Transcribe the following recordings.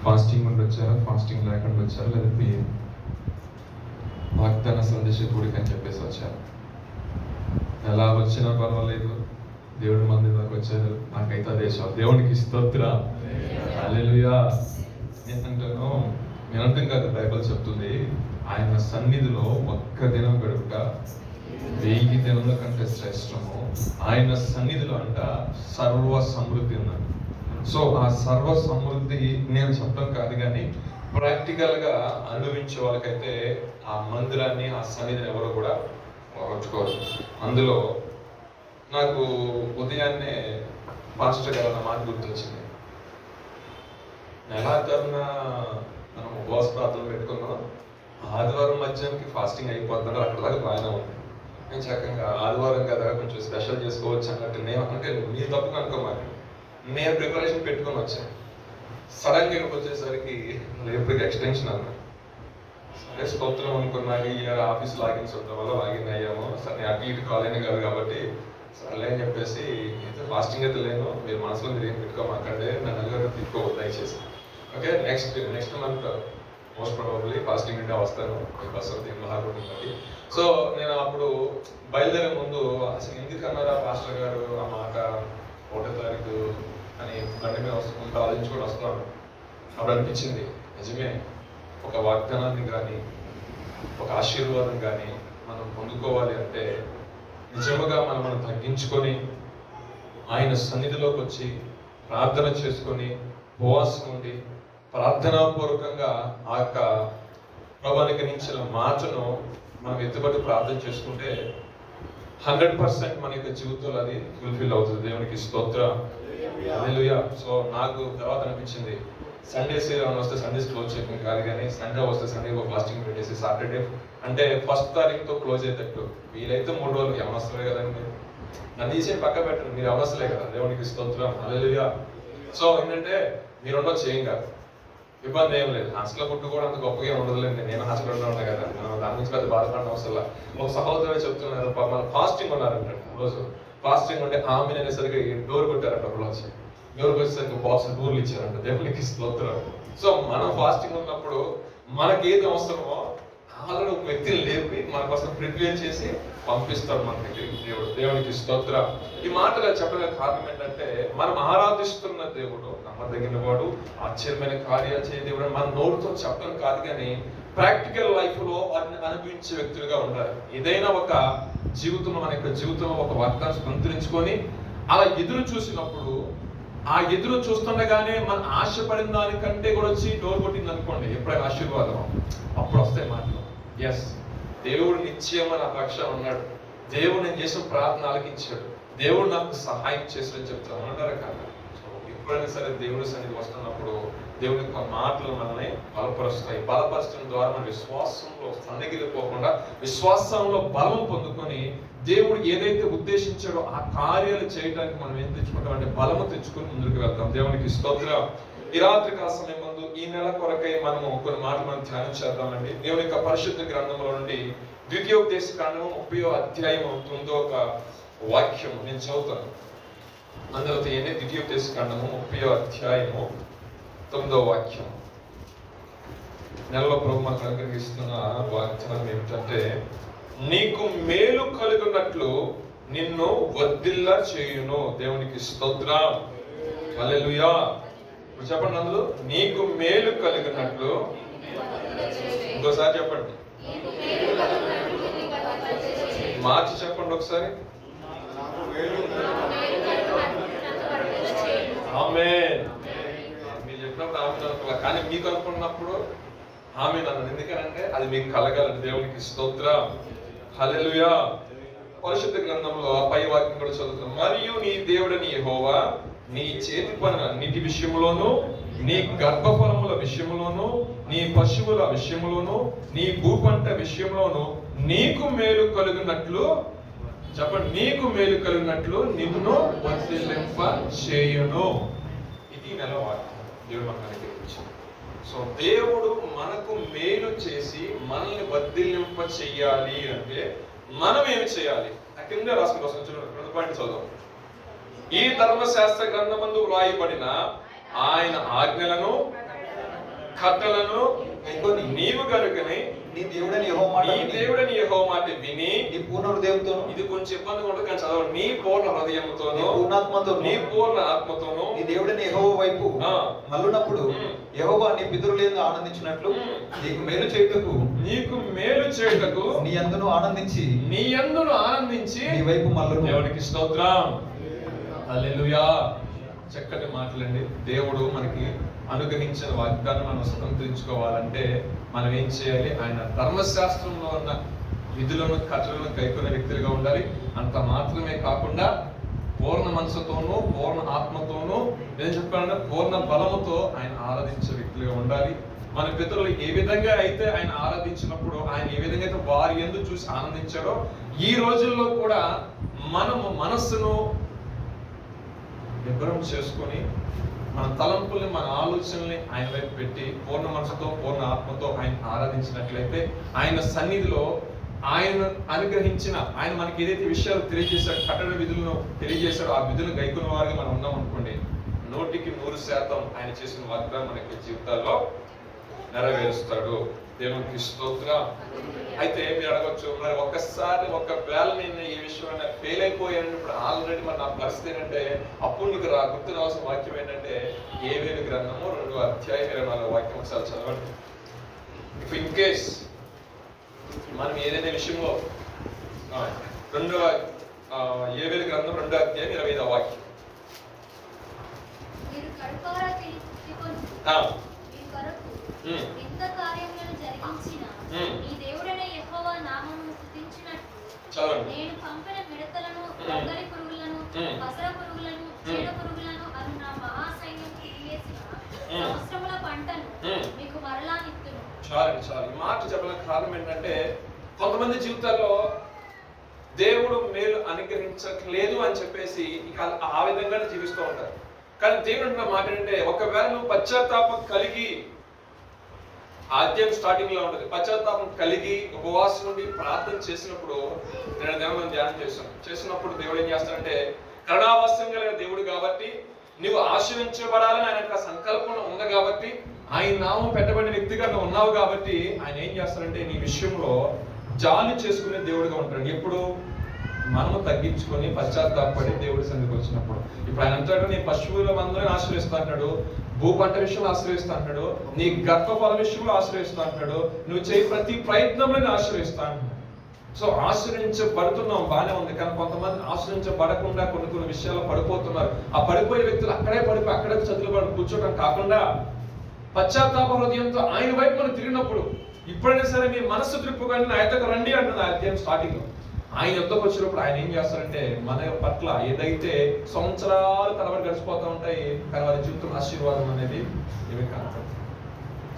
Fasting ఉండి వచ్చారా, fasting లేకుండా వచ్చారా, లేదంటే వాగ్దాన సందేశ కూడిక అని చెప్పేసి వచ్చారు? ఎలా వచ్చినా పర్వాలేదు, దేవుడి మందిలోకి వచ్చారు, నాకైతే అదే చాలు. దేవునికి స్తోత్రం, హల్లెలూయా. నేను అంటాం కాదు, బైబిల్ చెప్తుంది ఆయన సన్నిధిలో ఒక్క దినం గడుపుట 1000 దినముల కంటే శ్రేష్టము. ఆయన సన్నిధిలో అంట సర్వ సమృద్ధి ఉన్నది. సో ఆ సర్వ సమృద్ధి నేను చెప్పడం కాదు, కానీ ప్రాక్టికల్గా అనుభవించే వాళ్ళకైతే ఆ మందిరాన్ని, ఆ సన్నిధిని ఎవరు కూడా పోగొట్టుకోరు. అందులో నాకు ఉదయాన్నే పాస్టర్ గారు అన్న మాట గుర్తొచ్చింది. నెలాఖరున మనం ఉపవాస ప్రార్థనలు పెట్టుకున్నాం, ఆదివారం మధ్యాహ్నానికి ఫాస్టింగ్ అయిపోతుంది, అక్కడ దాకా బాగానే ఉంది. నేను చక్కగా ఆదివారం కదా కొంచెం స్పెషల్ చేసుకోవచ్చు అన్నట్టు నేను అంటే మీరు తప్పుగా అనుకోమాలి, నేను ప్రిపరేషన్ పెట్టుకొని వచ్చాను. సడన్గా ఇక్కడికి వచ్చేసరికి రేపటికి ఎక్స్టెన్షన్ అన్నా. సరే స్తోత్రం అనుకున్నా, ఇయర్ ఆఫీస్ లాగిన్స్ ఉండడం వల్ల లాగిన్ అయ్యాము. సరే నేను అటు ఇటు కాలేని కాదు కాబట్టి సరేలే అని చెప్పేసి అయితే ఫాస్టింగ్ అయితే లేను, మీరు మనసులో మీరు ఏం పెట్టుకోమాకండి, నన్ను నలుగురు తిట్టుకోవద్దు దయచేసి. Okay, next month most probably fasting ఉంటే వస్తాను, మీ బస్సు మహాకుంటుంది. సో నేను అప్పుడు బయలుదేరే ముందు అసలు ఎందుకు అన్నారా పాస్టర్ గారు ఆ మాట 1వ తారీఖు అని బండి మీద వస్తుంటే ఆలోచించుకొని వస్తున్నాను. అప్పుడు అనిపించింది నిజమే, ఒక వాగ్దానాన్ని కానీ ఒక ఆశీర్వాదం కానీ మనం పొందుకోవాలి అంటే నిజముగా మనం తగ్గించుకొని ఆయన సన్నిధిలోకి వచ్చి ప్రార్థన చేసుకొని ఉపవాసం ఉండి ప్రార్థనాపూర్వకంగా ఆ యొక్క ప్రభానికి నించిన మాటను మనం ఎత్తుబడి ప్రార్థన చేసుకుంటే 100% మన యొక్క జీవితంలో అది ఫుల్ఫిల్ అవుతుంది. దేవునికి స్తోత్రం, హల్లెలూయా. సో నాకు తర్వాత అనిపించింది సండేస్ ఏమైనా వస్తే సండేస్ క్లోజ్ చేయడం కాదు, కానీ సండే వస్తే సండే ఫాస్టింగ్ పెట్టేసి సాటర్డే అంటే 1వ తారీఖుతో క్లోజ్ అయ్యేటట్టు వీలైతే 3 రోజులు ఏమైనా వస్తుంది కదండి, నన్ను తీసి పక్క పెట్టండి, మీరు అవసరలే కదా. దేవునికి స్తోత్రం, హల్లెలూయా. సో ఏంటంటే మీరు ఉండొచ్చు, ఏం కాదు, ఇబ్బంది ఏం లేదు. హాస్టల్ ఫుడ్ కూడా అంత గొప్పగా ఉండదులేండి, నేను హాస్టల్లో ఉన్నా కదా, దాని నుంచి పెద్ద బాధపడిన అవసరం. ఒక సహోదరు చెప్తున్నారు, మన ఫాస్టింగ్ ఉన్నారంట రోజు. ఫాస్టింగ్ ఉంటే ఆమె అనేసరికి డోర్ కొట్టారంట, ఒకళ్ళు వచ్చి డోర్కి వచ్చేసరికి బాక్స్ బూర్లు ఇచ్చారంట. దేవునికి స్తోత్రం. సో మనం ఫాస్టింగ్ ఉన్నప్పుడు మనకి ఏది అవసరమో ఆల్రెడీ ఒక వ్యక్తిని లేపి మన కోసం ప్రిపేర్ చేసి పంపిస్తాడు మన దగ్గరికి దేవుడు. దేవునికి స్తోత్రం. ఈ మాటలు చెప్పడానికి కారణం ఏంటంటే మనం ఆరాధిస్తున్న దేవుడు నమ్మదగిన వాడు, ఆశ్చర్యమైన కార్యాలు చేయ దేవుడు మన నోరుతో చెప్పడం కాదు, కానీ ప్రాక్టికల్ లైఫ్ లో వాటిని అనుభవించే వ్యక్తులుగా ఉండాలి. ఏదైనా ఒక జీవితంలో మన యొక్క జీవితంలో ఒక వాగ్దానం సంతరించుకొని అలా ఎదురు చూసినప్పుడు ఆ ఎదురు చూస్తుండగానే మన ఆశపడిన దానికంటే కూడా వచ్చి డోర్ కొట్టింది అనుకోండి, ఎప్పుడైనా ఆశీర్వాదం అప్పుడు వస్తాయి మాటలు. ఎస్, దేవుడు నిశ్చయమని నా పక్షాన ఉన్నాడు, దేవుడు నేను చేసిన ప్రార్థన ఆలకించాడు, దేవుడు నాకు సహాయం చేశాడని చెప్తాను అంటారా కాదు. ఎప్పుడైనా సరే దేవుడి సన్నిధికి వస్తున్నప్పుడు దేవుడి యొక్క మాటలు మనల్ని బలపరుస్తాయి. బలపరచడం ద్వారా మన విశ్వాసంలో సన్నగిలిపోకుండా విశ్వాసంలో బలం పొందుకొని దేవుడు ఏదైతే ఉద్దేశించాడో ఆ కార్యాలు చేయడానికి మనం ఏం తెచ్చుకుంటాం అంటే బలము తెచ్చుకొని ముందుకు వెళ్తాం. దేవునికి స్తోత్రం. ఈ రాత్రి కాల సమయం ముందు ఈ నెల కొరకై మనము కొన్ని మాటలు మనం ధ్యానం చేద్దామండి. దేవుని యొక్క పరిశుద్ధ గ్రంథంలో నుండి ద్వితీయోపదేశకాండము 30వ అధ్యాయం 9వ ఒక వాక్యం నేను చదువుతాను. అందులో తీయండి, ద్వితీయోపదేశకాండము 30వ అధ్యాయము 9వ వాక్యం. నెలలో ప్రభు మనకు అనుగ్రహిస్తున్న వాగ్దానం ఏమిటంటే, నీకు మేలు కలుగునట్లు నిన్ను వర్ధిల్ల చేయును. దేవునికి స్తోత్రం, హల్లెలూయా. చెప్పండి, అందులో నీకు మేలు కలిగినట్లు. ఇంకోసారి చెప్పండి, మార్చి చెప్పండి ఒకసారి. ఆమేన్. మీరు చెప్పినప్పుడు ఆమె అనుకోవాలి, కానీ మీకు అనుకున్నప్పుడు ఆమె నన్ను, ఎందుకంటే అది మీకు కలగాలని. దేవునికి స్తోత్రం, హల్లెలూయా. పరిశుద్ధ గ్రంథంలో పై వాక్యం కూడా చదువుతున్నాం. మరియు నీ దేవుడని యెహోవా నీ చేతి పనుల అన్నిటి విషయంలోను, నీ గర్భఫలముల విషయంలోను, నీ పశువుల విషయంలోను, నీ భూపంట విషయంలోను నీకు మేలు కలుగునట్లు, చెప్పండి, నీకు మేలు కలిగినట్లు నిన్ను వర్ధిల్లింప చేయును. ఇది నెల వాక్యం దేవుడు మనకు అనుగ్రహించింది. సో దేవుడు మనకు మేలు చేసి మనల్ని వర్ధిల్లింప చెయ్యాలి అంటే మనం ఏమి చేయాలి? కింద రాసుకుని వస్తుంది చూడండి, 2 పాయింట్ చదువు. ఈ ధర్మశాస్త్ర గ్రంథమందు వ్రాయబడిన ఆయన ఆజ్ఞలను కట్టలను గైకొని నీవు గనుకని నీ దేవుడని యెహోవా మాట విని నీ పూర్ణ హృదయంతో, ఇది కొంచెం ఇబ్బందిగా ఉంటుంది కానీ చదవండి, నీ పూర్ణ హృదయంతోను నీ పూర్ణ ఆత్మతోను నీ దేవుడని యెహోవా వైపు మళ్ళునప్పుడు యెహోవా నీ పితరులందు ఆనందించినట్లు నీకు మేలు చేయుటకు నీ యందును ఆనందించి నీ వైపు మళ్ళును. దేవునికి స్తోత్రం, హల్లెలూయా. చక్కటి మాటలండి. దేవుడు మనకి అనుగ్రహించిన వాగ్దానం మనం స్వతంత్రించుకోవాలంటే మనం ఏం చేయాలి? ఆయన ధర్మశాస్త్రంలో ఉన్న విధులను కట్టలను కైకొనే వ్యక్తులుగా ఉండాలి. అంత మాత్రమే కాకుండా పూర్ణ మనసుతోనూ పూర్ణ ఆత్మతోనూ ఏం చెప్పాలంటే పూర్ణ బలముతో ఆయన ఆరాధించే వ్యక్తులుగా ఉండాలి. మన పితరులు ఏ విధంగా అయితే ఆయన ఆరాధించినప్పుడు, ఆయన ఏ విధంగా అయితే వారి యందు చూసి ఆనందించాడో, ఈ రోజుల్లో కూడా మనము మనస్సును నిబ్బరం చేసుకొని మన తలంపుల్ని, మన ఆలోచనల్ని ఆయన వైపు పెట్టి పూర్ణ మనసుతో పూర్ణ ఆత్మతో ఆయన ఆరాధించినట్లయితే, ఆయన సన్నిధిలో ఆయన అనుగ్రహించిన, ఆయన మనకి ఏదైతే విషయాలు తెలియజేశాడు, కట్టడ విధులను తెలియజేశాడో, ఆ విధులు గైకున్న వారిగా మనం ఉన్నాం అనుకోండి, 100% ఆయన చేసిన వాగ్దానం మనకి జీవితాల్లో నెరవేరుస్తాడు. దేవునికి స్తోత్రం. అయితే మీరు అడగచ్చు, మరి ఒక్కసారి ఒకవేళ నేను ఈ విషయంలో ఫెయిల్ అయిపోయాను, ఇప్పుడు ఆల్రెడీ మరి నా పరిస్థితి ఏంటంటే, అప్పుడు నీకు గుర్తు రావాల్సిన వాక్యం ఏంటంటే యోవేలు గ్రంథము 2:24 వాక్యం ఒకసారి చదవండి. ఇఫ్ ఇన్ కేస్ మనం ఏదైనా విషయంలో యోవేలు గ్రంథం 2:25 వాక్యం. నేను పంపిన మిడతలను, గొంగళి పురుగులను, పసర పురుగులను, చీడ పురుగులను అను నా మహాసైన్యం తిరిగేసిన సంవత్సరముల పంటను మీకు మరలా నిత్తును. చాలు. ఈ మాట చెప్పడానికి కారణం ఏంటంటే, కొంతమంది జీవితాల్లో దేవుడు మేలు అనుగ్రహించట్లేదు అని చెప్పేసి ఇక ఆ విధంగానే జీవిస్తూ ఉంటారు. కానీ దేవుడు అంటున్న మాట ఏంటంటే, ఒకవేళ నువ్వు పశ్చాత్తాపం కలిగి, అధ్యాయం స్టార్టింగ్ లో ఉంటుంది, పశ్చాత్తాపం కలిగి ఉపవాసం నుండి ప్రార్థన చేసినప్పుడు, నేను దేవుని ధ్యానం చేసినప్పుడు దేవుడు ఏం చేస్తాడంటే, కరుణావాస్యం కలిగిన దేవుడు కాబట్టి, నువ్వు ఆశీర్వించబడాలని ఆయన సంకల్పం ఉంది కాబట్టి, ఆయన నామం పెట్టబడిన వ్యక్తిగా నువ్వు ఉన్నావు కాబట్టి, ఆయన ఏం చేస్తాడంటే నీ విషయంలో జాలి చేసుకునే దేవుడిగా ఉంటాడు. ఎప్పుడు మనము తగ్గించుకొని పశ్చాత్తాపడి దేవుడి సన్నిధికి వచ్చినప్పుడు. ఇప్పుడు ఆయన అంటాడు, నీ పశువుల మందరిని ఆశ్రయిస్తా అంటాడు, భూ పంట విషయంలో ఆశ్రయిస్తా అంటాడు, నీ గర్భఫల విషయంలో ఆశ్రయిస్తా అంటాడు, నువ్వు చేయి ప్రతి ప్రయత్నంలో ఆశ్రయిస్తా అంటాడు. సో ఆశ్రయించబడుతున్నాం, బాగానే ఉంది. కానీ కొంతమంది ఆశ్రయించబడకుండా కొన్ని విషయాల్లో పడిపోతున్నారు. ఆ పడిపోయే వ్యక్తులు అక్కడే చదువులు పడి కూర్చోవడం కాకుండా, పశ్చాత్తాప హృదయంతో ఆయన వైపు మనం తిరిగినప్పుడు, ఇప్పుడైనా సరే మీ మనస్సు త్రిప్పుకొని నా యొద్దకు రండి అంటుంది ఆ అధ్యాయం స్టార్టింగ్ లో. ఆయన యొద్దకు వచ్చినప్పుడు ఆయన ఏం చేస్తారంటే, మన పట్ల ఏదైతే సంవత్సరాలు తరబడి గడిచిపోతూ ఉంటాయి, కానీ వారి జీవితం ఆశీర్వాదం అనేది ఏమి కాదు.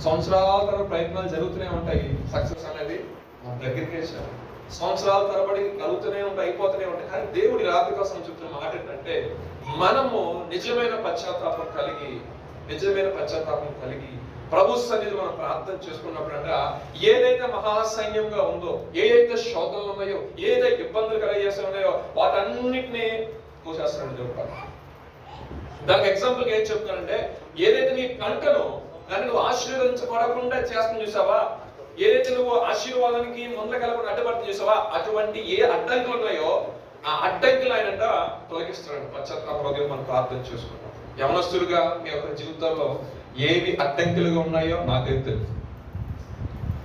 సంవత్సరాల తరబడి ప్రయత్నాలు జరుగుతూనే ఉంటాయి, సక్సెస్ అనేది మన దగ్గరికి సంవత్సరాల తరబడి కలుగుతూనే ఉంటాయి, అయిపోతూనే ఉంటాయి. కానీ దేవుడి రాత్రి కోసం చెప్తున్న మాట ఏంటంటే, మనము నిజమైన పశ్చాత్తాపం కలిగి ప్రభు సన్నిధి మనం ప్రార్థన చేసుకున్నప్పుడంట, ఏదైతే మహాసైన్యంగా ఉందో, ఏదైతే శోధనలు ఉన్నాయో, ఏదైతే ఇబ్బందులు కలిగేస్తున్నాయో, వాటన్నిటినీ కోసేస్తాడు దేవుడు. దానికి ఎగ్జాంపుల్ ఏం చెప్తానంటే, ఏదైతే నీ పంటను దాన్ని నువ్వు ఆశీర్వదించబడకుండా చేస్తాను చూసావా, ఏదైతే నువ్వు ఆశీర్వాదానికి ముందర కలపకుండా అడ్డపడుతుంది చూసావా, అటువంటి ఏ అడ్డంకులు ఉన్నాయో ఆ అడ్డంకులు ఆయనంట తొలగిస్తున్నాడు. పశ్చాత్తాప హృదయం మనం ప్రార్థన చేసుకున్నాం. యవనస్తులుగా మీ యొక్క జీవితంలో ఏవి అడ్డంకులుగా ఉన్నాయో నాకైతే తెలుసు.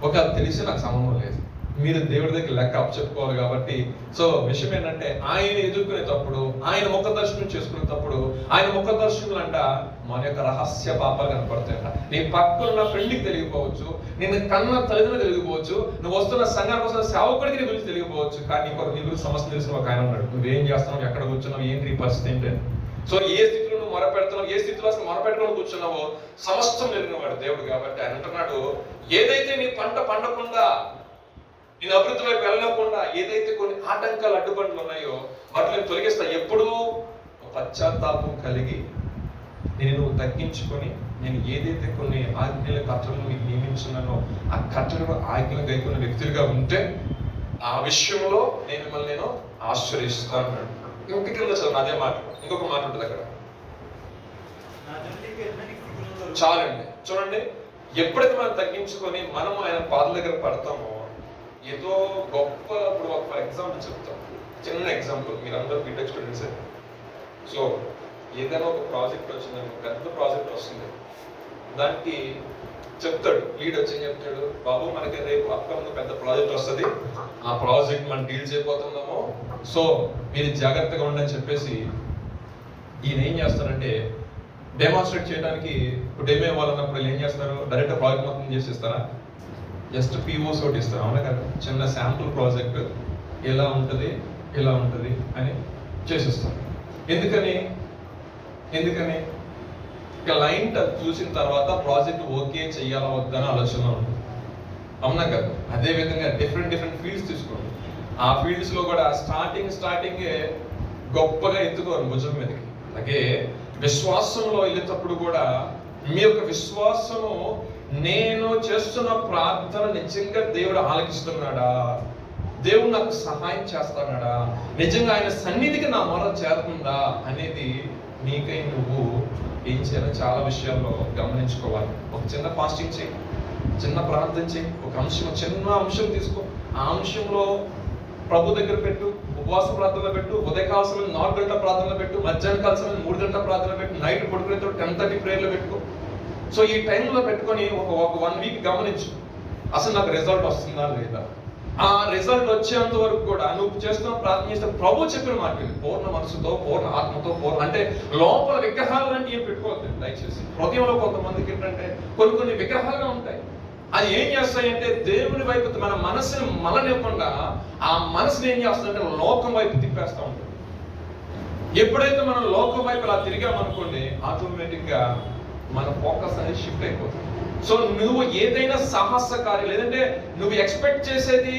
ఒకవేళ తెలిసి నాకు సంబంధం లేదు, మీరు దేవుడి దగ్గర లెక్క చెప్పుకోవాలి కాబట్టి. సో విషయం ఏంటంటే, ఆయన ఎదుర్కొనేటప్పుడు, ఆయన ముఖ దర్శనం చేసుకునేటప్పుడు, ఆయన ముఖ దర్శనలు అంట మన యొక్క రహస్య పాపాలు కనపడతాయంట. నీ పక్కన ఫ్రెండ్కి తెలియకపోవచ్చు, నేను కన్న తల్లిదండ్రులు తెలియకపోవచ్చు, నువ్వు వస్తున్న సంఘానికి వస్తున్న సేవకుడికి నీ గురించి తెలియకపోవచ్చు, కానీ నీ గురించి సమస్య తెలిసిన ఒక ఆయన ఉన్నాడు. నువ్వేం చేస్తున్నావు, ఎక్కడ కూర్చున్నావు, ఏంటి నీ పరిస్థితి ఏంటి. సో ఏ స్థితిలో నువ్వు మొరపెడుతున్నావు, ఏ స్థితిలో అసలు మొరపెట్టుకొని కూర్చున్నావో సమస్తం ఎరిగినవాడు దేవుడు. కాబట్టి ఆయన అంటున్నాడు, ఏదైతే నీ పంట పండకుండా, నేను అభివృద్ధి వైపు వెళ్ళకుండా ఏదైతే కొన్ని ఆటంకాలు అడ్డుబండ్లు ఉన్నాయో వాటిని తొలగిస్తా. ఎప్పుడూ పశ్చాత్తాపం కలిగి నేను తగ్గించుకొని, నేను ఏదైతే కొన్ని ఆజ్ఞల కట్టలను మీకు నియమించున్నానో ఆ కట్టలను ఆజ్ఞలు గైకున్న వ్యక్తులుగా ఉంటే, ఆ విషయంలో నేను మిమ్మల్ని ఆశ్రయిస్తాను. అదే మాట, ఇంకొక మాట ఉంటుంది అక్కడ. చాలండి, చూడండి, ఎప్పుడైతే మనం తగ్గించుకొని మనం ఆయన పాదల దగ్గర పడతామో ఏదో గొప్ప, ఇప్పుడు ఒక ఫర్ ఎగ్జాంపుల్ చెప్తాం, చిన్న ఎగ్జాంపుల్, మీరందరూ బీటెక్ స్టూడెంట్స్. సో ఏదైనా ఒక ప్రాజెక్ట్ వచ్చిందని, పెద్ద ప్రాజెక్ట్ వస్తుంది, దానికి చెప్తాడు లీడ్ వచ్చి ఏం చెప్తాడు, బాబు మనకి రేపు అప్కమింగ్ పెద్ద ప్రాజెక్ట్ వస్తుంది, ఆ ప్రాజెక్ట్ మనం డీల్ చేయబోతున్నాము, సో మీరు జాగ్రత్తగా ఉండని చెప్పేసి ఈయన ఏం చేస్తారంటే డెమాన్స్ట్రేట్ చేయడానికి డెమో ఇవ్వాలన్నప్పుడు ఏం చేస్తారు, డైరెక్ట్ ప్రాజెక్ట్ మొత్తం చేసేస్తారా? జస్ట్ పిఓస్ ఒకటి ఇస్తారు, అవునా కదా? చిన్న శాంపుల్ ప్రాజెక్ట్ ఎలా ఉంటుంది అని చేసేస్తారు. ఎందుకని క్లయింట్ చూసిన తర్వాత ప్రాజెక్ట్ ఓకే చెయ్యాలా వద్దని ఆలోచన ఉంటుంది, అవునా కదా? అదే విధంగా డిఫరెంట్ ఫీల్డ్స్ తీసుకోండి. ఆ ఫీల్డ్స్ లో కూడా స్టార్టింగ్ గొప్పగా ఎత్తుకోరు భుజం మీదకి. అలాగే విశ్వాసంలో వెళ్ళేటప్పుడు కూడా మీ యొక్క విశ్వాసము, నేను చేస్తున్న ప్రార్థన నిజంగా దేవుడు ఆలకిస్తున్నాడా, దేవుడు నాకు సహాయం చేస్తున్నాడా, నిజంగా ఆయన సన్నిధికి నా మొర చేరుతుందా అనేది నీకై నువ్వు ఏం చేయాలో చాలా విషయాల్లో గమనించుకోవాలి. ఒక చిన్న ఫాస్టింగ్ చేయి, చిన్న ప్రార్థన చేయి, ఒక చిన్న అంశం తీసుకో, ఆ అంశంలో ప్రభు దగ్గర పెట్టు, ఉపవాస ప్రార్థనలో పెట్టు, ఉదయకాల 4 గంటల ప్రార్థనలో పెట్టు, మధ్యాహ్న కాల 3 గంటల ప్రార్థనలో పెట్టు, నైట్ పడుకునేతో 10:30 ప్రేయర్లో పెట్టుకో. సో ఈ టైంలో పెట్టుకొని ఒక 1 వీక్ గమనించు, అసలు నాకు రిజల్ట్ వస్తుందా లేదా. ఆ రిజల్ట్ వచ్చేంత వరకు కూడా నువ్వు చేస్తున్న ప్రార్థన చేస్తే ప్రభు చెప్పిన మాట పూర్ణ మనసుతో, పూర్ణ ఆత్మతో, అంటే లోపల విగ్రహాలు లాంటి ఏం పెట్టుకోవద్దు దయచేసి. హృదయంలో కొంతమందికి ఏంటంటే కొన్ని విగ్రహాలుగా ఉంటాయి. అది ఏం చేస్తాయంటే దేవుని వైపు మన మనసుని మలనివ్వకుండా ఆ మనసుని ఏం చేస్తుందంటే లోకం వైపు తిప్పేస్తూ ఉంటుంది. ఎప్పుడైతే మనం లోకం వైపు అలా తిరిగామనుకోండి, ఆటోమేటిక్ గా మన ఫోకస్ అనేది షిఫ్ట్ అయిపోతుంది. సో నువ్వు ఏదైనా సాహస కార్యం, లేదంటే నువ్వు ఎక్స్పెక్ట్ చేసేది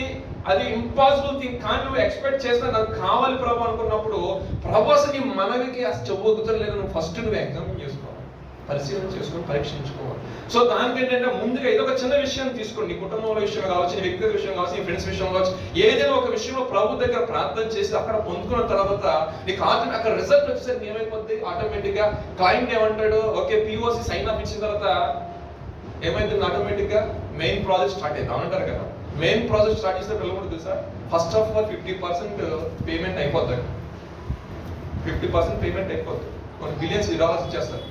అది ఇంపాసిబుల్ థింగ్, కానీ నువ్వు ఎక్స్పెక్ట్ చేసినా నాకు కావాలి ప్రభు అనుకున్నప్పుడు ప్రభు అసలు నీ మనవికి అసలు చెవుగుతుంది లేదు. నువ్వు ఫస్ట్ నువ్వు ఎగ్జామిన్ చేసుకోవాలి, పరిశీలన చేసుకొని పరీక్షించుకోవాలి. సో దానికి ఏంటంటే ముందుగా ఏదో ఒక చిన్న విషయాన్ని తీసుకోండి, నీ కుటుంబంలో విషయం కావచ్చు, నీ వ్యక్తిగత విషయం కావచ్చు, నీ ఫ్రెండ్స్ విషయం కావచ్చు, ఏదైనా ఒక విషయంలో ప్రభు దగ్గర ప్రార్థన చేసి అక్కడ పొందుకున్న తర్వాత నీకు అక్కడ రిజల్ట్ వచ్చేసరికి ఏమైపోద్ది, ఆటోమేటిక్ గా క్లయింట్ ఏమంటాడు, ఓకే పిఓసి సైన్ అప్ ఇచ్చిన తర్వాత ఏమైంది, ఆటోమేటిక్ గా మెయిన్ ప్రాజెక్ట్ స్టార్ట్ అయింది అంటారు కదా. మెయిన్ ప్రాజెక్ట్ స్టార్ట్ చేస్తే పిల్లలు కూడా తెలుసా, ఫస్ట్ ఆఫ్ ఆల్ 50% పేమెంట్ అయిపోతుంది, 50% పేమెంట్ అయిపోతుంది, కొన్ని బిలియన్స్ డాలర్స్ ఇచ్చేస్తారు.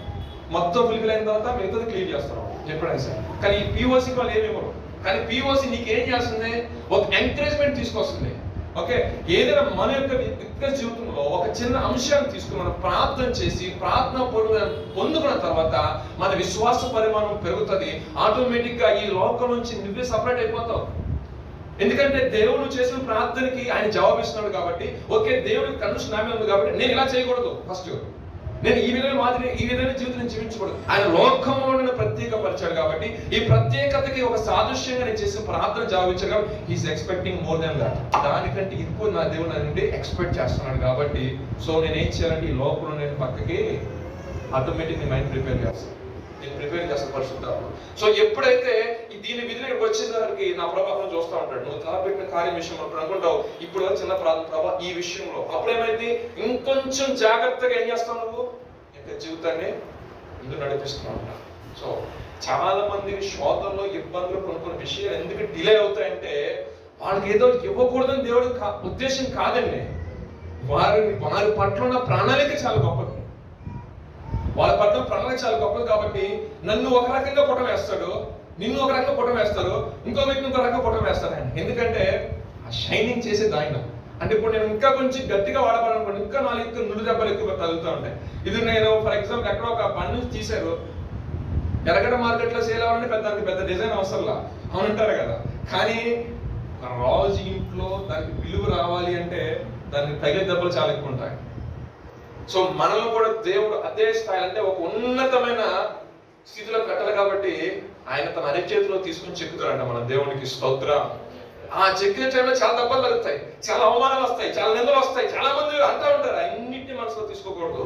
మొత్తం ఫుల్ఫిల్ అయిన తర్వాత మిగతాది క్లియర్ చేస్తాం ఎప్పుడైనా సరే. కానీ ఈ పిఓసి వాళ్ళు ఏమేమో, కానీ పిఓసి నీకేం చేస్తుంది, ఒక ఎంకరేజ్మెంట్ తీసుకొస్తుంది. ఓకే, ఏదైనా మన యొక్క వ్యక్తిగత జీవితంలో ఒక చిన్న అంశాన్ని తీసుకుని మనం ప్రార్థన చేసి ప్రార్థన పొందుకున్న తర్వాత మన విశ్వాస పరిమాణం పెరుగుతుంది. ఆటోమేటిక్ గా ఈ లోకం నుంచి నువ్వే సపరేట్ అయిపోతావు. ఎందుకంటే దేవుడు చేసిన ప్రార్థనకి ఆయన జవాబిస్తున్నాడు కాబట్టి, ఓకే దేవుడికి కన్ను నామే ఉంది కాబట్టి నేను ఇలా చేయకూడదు, ఫస్ట్ నేను ఈ విధంగా జీవితం జీవించకూడదు. ఆయన లోకంలో నన్ను ప్రత్యేకపరిచాడు కాబట్టి ఈ ప్రత్యేకతకి ఒక సాదృశ్యంగా నేను చేసిన ప్రార్థన జవాబించాడు కాబట్టి he's expecting more than that. దానికంటే ఎక్కువ నా దేవుడు నా నుండి ఎక్స్పెక్ట్ చేస్తున్నాడు కాబట్టి సో నేను ఏం చేయాలంటే ఈ లోకంలో నేను పక్కకి ఆటోమేటిక్ నీ మైండ్ ప్రిపేర్ చేస్తాను, నేను ప్రిపేర్ చేస్తాను పరిశుద్ధాత్మ. సో ఎప్పుడైతే దీని విధిని వచ్చేసరికి నా ప్రభావం చూస్తూ ఉంటాడు, నువ్వు తలపెట్టిన కార్యం విషయంలో ఇప్పుడు అనుకుంటావు ఇప్పుడు చిన్న ప్రభావ ఈ విషయంలో, అప్పుడేమైంది ఇంకొంచెం జాగ్రత్తగా ఏం చేస్తావు, నువ్వు యొక్క జీవితాన్ని ముందు నడిపిస్తూ ఉంటావు. సో చాలా మంది శోధనలో ఇబ్బందులు కొన్ని విషయాలు ఎందుకు డిలే అవుతాయంటే వాళ్ళకి ఏదో ఇవ్వకూడదని దేవుడు ఉద్దేశం కాదండి, వారి పట్ల ఉన్న ప్రణాళిక చాలా గొప్పది, వాళ్ళ పట్ల ప్రణాళిక చాలా గొప్పది. కాబట్టి నన్ను ఒక రకంగా పుటం వేస్తాడు, నిన్ను ఒక రకంగా పుటం వేస్తారు, ఇంకో వ్యక్తి ఇంకో రకంగా పుటం వేస్తారు ఆయన. ఎందుకంటే ఆ షైనింగ్ చేసేది ఆయన. అంటే ఇప్పుడు నేను ఇంకా కొంచెం గట్టిగా వాడబడాలనుకోండి, ఇంకా 4 నుళ్ళు దెబ్బలు ఎక్కువ తగులుతూ ఉంటాయి. ఇది నేను ఫర్ ఎగ్జాంపుల్ ఎక్కడో ఒక పని నుంచి తీశారు, ఎరగడ మార్కెట్లో సేల్ అవ్వాలంటే పెద్ద డిజైన్ అవసరంలా అవునంటారు కదా. కానీ రాజు ఇంట్లో దానికి విలువ రావాలి అంటే దానికి తగిన దెబ్బలు చాలా ఎక్కువ ఉంటాయి. సో మనలో కూడా దేవుడు అదే స్థాయి, అంటే ఒక ఉన్నతమైన స్థితిలో కట్టాలి కాబట్టి ఆయన తన అరిచేతిలో తీసుకుని చెక్కుతాడంట మన దేవునికి స్తోత్రం. ఆ చెక్కిన టైంలో చాలా దెబ్బలు తగ్గుతాయి, చాలా అవమానాలు వస్తాయి, చాలా నిందలు వస్తాయి, చాలా మంది అంటూ ఉంటారు. అన్నింటినీ మనసులో తీసుకోకూడదు.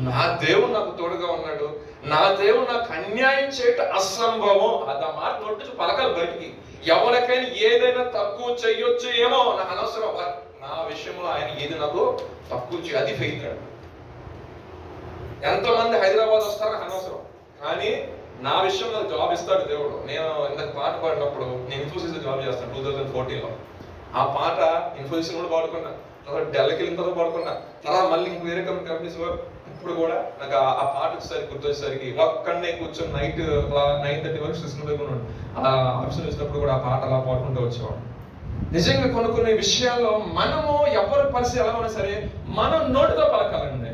నా దేవుడు నాకు తోడుగా ఉన్నాడు, నా దేవుడు నాకు అన్యాయం చేయటం అసంభవం, అది ఆ మాట నోటి పలకాలి బయటికి. ఎవరికైనా ఏదైనా తక్కువ చెయ్యొచ్చు ఏమో నాకు అనవసరం, నా విషయంలో ఆయన ఏది నాకు తక్కువ చేయ, అది ఫెయిల్. ఎంతమంది హైదరాబాద్ వస్తారో నాకు అనవసరం, కానీ నా విషయం నాకు జాబ్ ఇస్తాడు దేవుడు. నేను ఇందాక పాట పాడినప్పుడు నేను ఇన్ఫోసిస్ జాబ్ చేస్తాను 2014లో. ఆ పాట ఇన్ఫోసిస్ కూడా పాడుకున్నా, తర్వాత డెల్కి వెళ్ళిన తర్వాత పాడుకున్నా, తర్వాత మళ్ళీ ఇంక వేరే కంపెనీస్ ఇప్పుడు కూడా నాకు ఆ పాట వచ్చేసరికి గుర్తొచ్చేసరికి ఒక్కడనే కూర్చొని నైట్ 9:30 వరకు సిస్టమ్ దగ్గర ఉన్నాడు. అలా ఆప్షన్ వచ్చినప్పుడు కూడా ఆ పాట అలా పాడుకుంటూ వచ్చేవాడు. నిజంగా కొన్ని విషయాల్లో మనము ఎవరి పరిస్థితి ఎలా ఉన్నా సరే మనం నోటితో పలకాలండి.